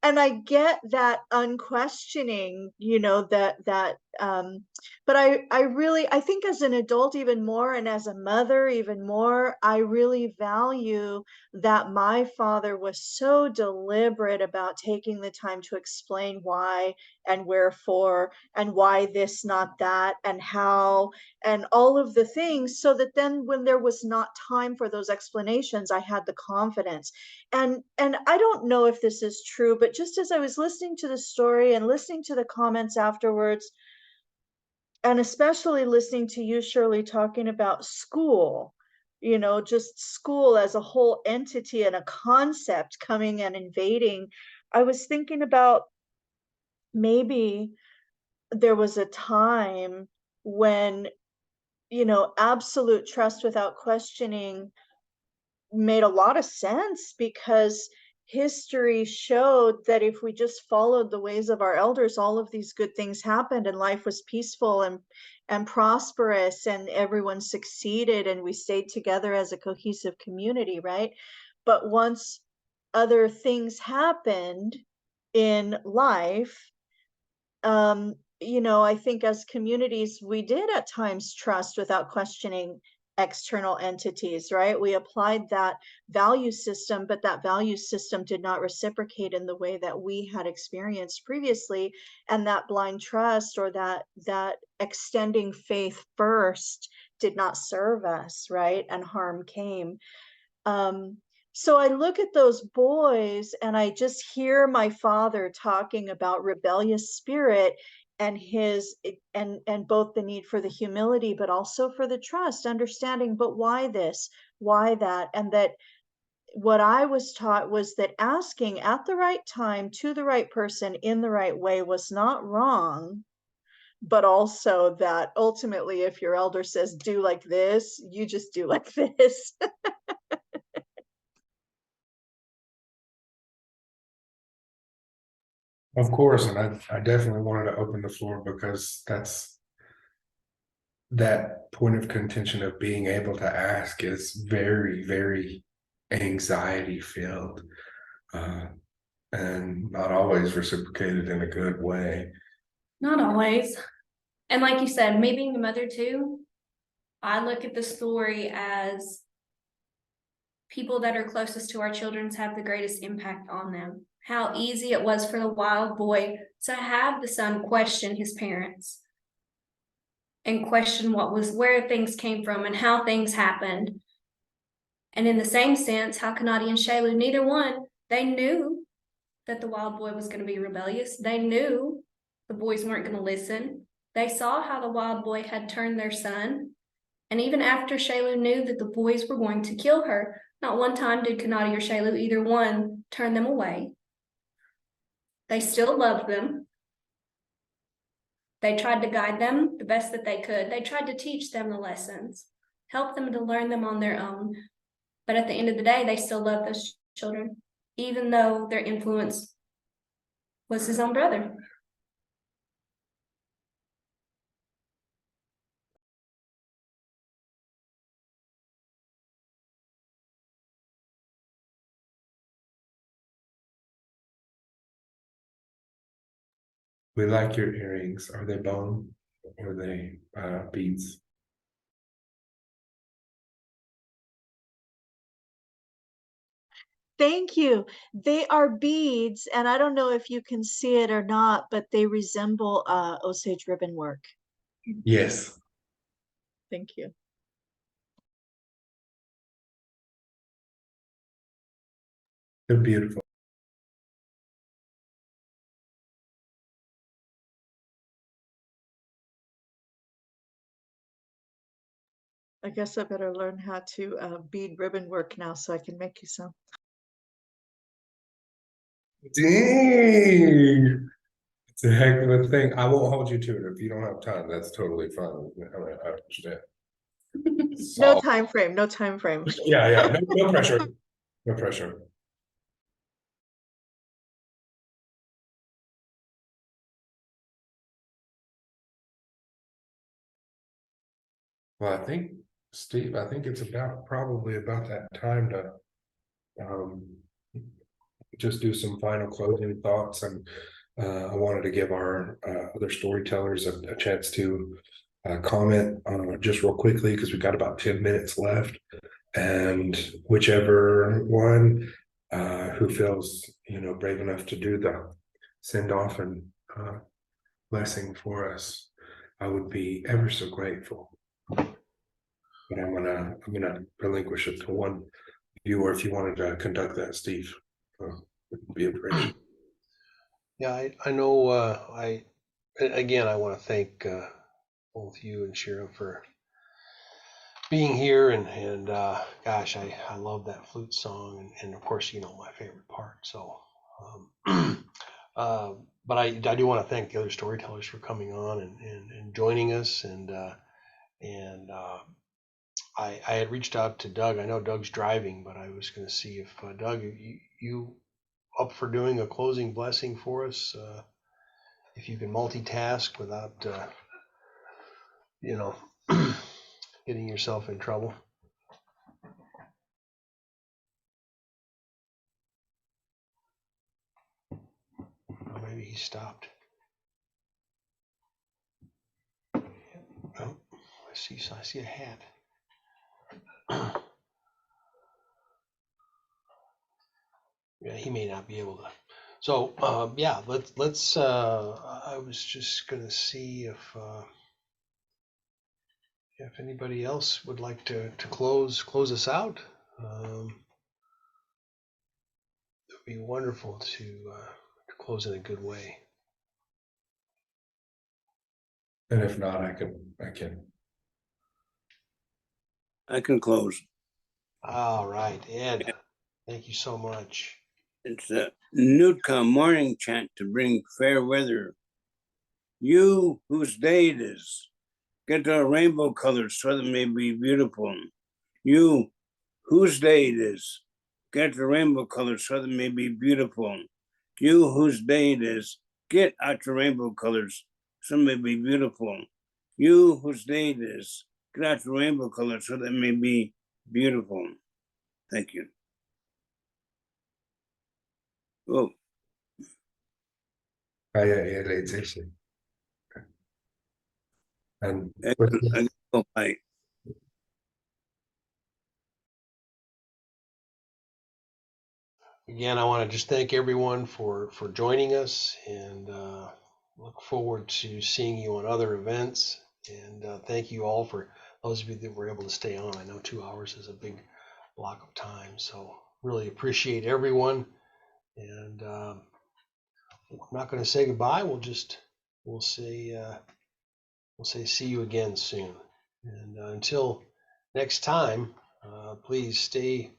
and I get that unquestioning, but I think as an adult even more, and as a mother even more, I really value that my father was so deliberate about taking the time to explain why and wherefore and why this, not that, and how, and all of the things, so that then when there was not time for those explanations, I had the confidence. And I don't know if this is true, but just as I was listening to the story and listening to the comments afterwards, and especially listening to you, Shirley, talking about school, just school as a whole entity and a concept coming and invading, I was thinking about maybe there was a time when, absolute trust without questioning made a lot of sense, because history showed that if we just followed the ways of our elders, all of these good things happened and life was peaceful and prosperous and everyone succeeded and we stayed together as a cohesive community, right? But once other things happened in life, I think as communities, we did at times trust without questioning external entities, right? We applied that value system, but that value system did not reciprocate in the way that we had experienced previously. And that blind trust, or that extending faith first, did not serve us, right? And harm came. So I look at those boys and I just hear my father talking about rebellious spirit and and both the need for the humility, but also for the trust, understanding, but why this, why that? And that what I was taught was that asking at the right time to the right person in the right way was not wrong, but also that ultimately, if your elder says, do like this, you just do like this. Of course, and I definitely wanted to open the floor because that's that point of contention of being able to ask is very, very anxiety filled, and not always reciprocated in a good way. Not always. And like you said, me being a mother too, I look at the story as people that are closest to our children have the greatest impact on them. How easy it was for the wild boy to have the son question his parents and question where things came from and how things happened. And in the same sense, how Kanadi and Shailu, neither one, they knew that the wild boy was going to be rebellious. They knew the boys weren't going to listen. They saw how the wild boy had turned their son. And even after Shailu knew that the boys were going to kill her, Not one time did Kanati or Shaylu, either one, turn them away. They still loved them. They tried to guide them the best that they could. They tried to teach them the lessons, help them to learn them on their own. But at the end of the day, they still loved those children, even though their influence was his own brother. We like your earrings. Are they bone or are they beads? Thank you. They are beads, and I don't know if you can see it or not, but they resemble Osage ribbon work. Yes. Thank you. They're beautiful. I guess I better learn how to bead ribbon work now so I can make you some. Dang. It's a heck of a thing. I won't hold you to it. If you don't have time, that's totally fine. I understand. No So, time frame, no time frame. yeah. No pressure. No pressure. Well, I think, Steve, I think it's probably about that time to just do some final closing thoughts. And I wanted to give our other storytellers a chance to comment just real quickly because we've got about 10 minutes left. And whichever one who feels, brave enough to do the send off and blessing for us, I would be ever so grateful. But I'm gonna relinquish it to one of you, or if you wanted to conduct that, Steve, it would be appreciated. Yeah, I know. Again, I want to thank both you and Shira for being here, and gosh, I love that flute song, and of course, my favorite part. So, but I do want to thank the other storytellers for coming on and joining us, and I had reached out to Doug. I know Doug's driving, but I was going to see if Doug, you up for doing a closing blessing for us? If you can multitask without, getting yourself in trouble. Or maybe he stopped. Oh, I see a hat. Yeah, he may not be able to. So yeah, let's. I was just gonna see if anybody else would like to close us out. It would be wonderful to close in a good way. And if not, I can. I can close. All right, Ed. Thank you so much. It's a Nootka morning chant to bring fair weather. You whose day it is, get our rainbow colors so that it may be beautiful. You whose day it is, get the rainbow colors so that it may be beautiful. You whose day it is, get out your rainbow colors so it may be beautiful. You whose day it is, get out your rainbow colors so that it may be beautiful. Thank you. Oh. And I Again, I want to just thank everyone for joining us, and look forward to seeing you on other events. And thank you all for those of you that were able to stay on. I know 2 hours is a big block of time, so really appreciate everyone. And I'm not going to say goodbye. We'll say see you again soon. And until next time, please stay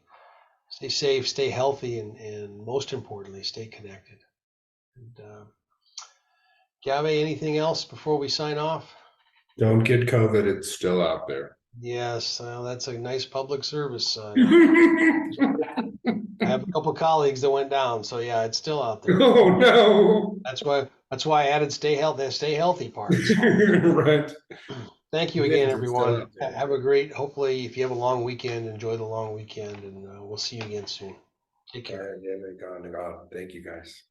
stay safe, stay healthy, and most importantly, stay connected. And Gave, anything else before we sign off? Don't get COVID, it's still out there. Yes, that's a nice public service. I have a couple colleagues that went down, so yeah, it's still out there. Oh, no. That's why I added stay healthy part. So. Right. Thank you It again, is, it's still everyone. out there. Have a great, hopefully, if you have a long weekend, enjoy the long weekend, and we'll see you again soon. Take care. Yeah, they're gone. Thank you, guys.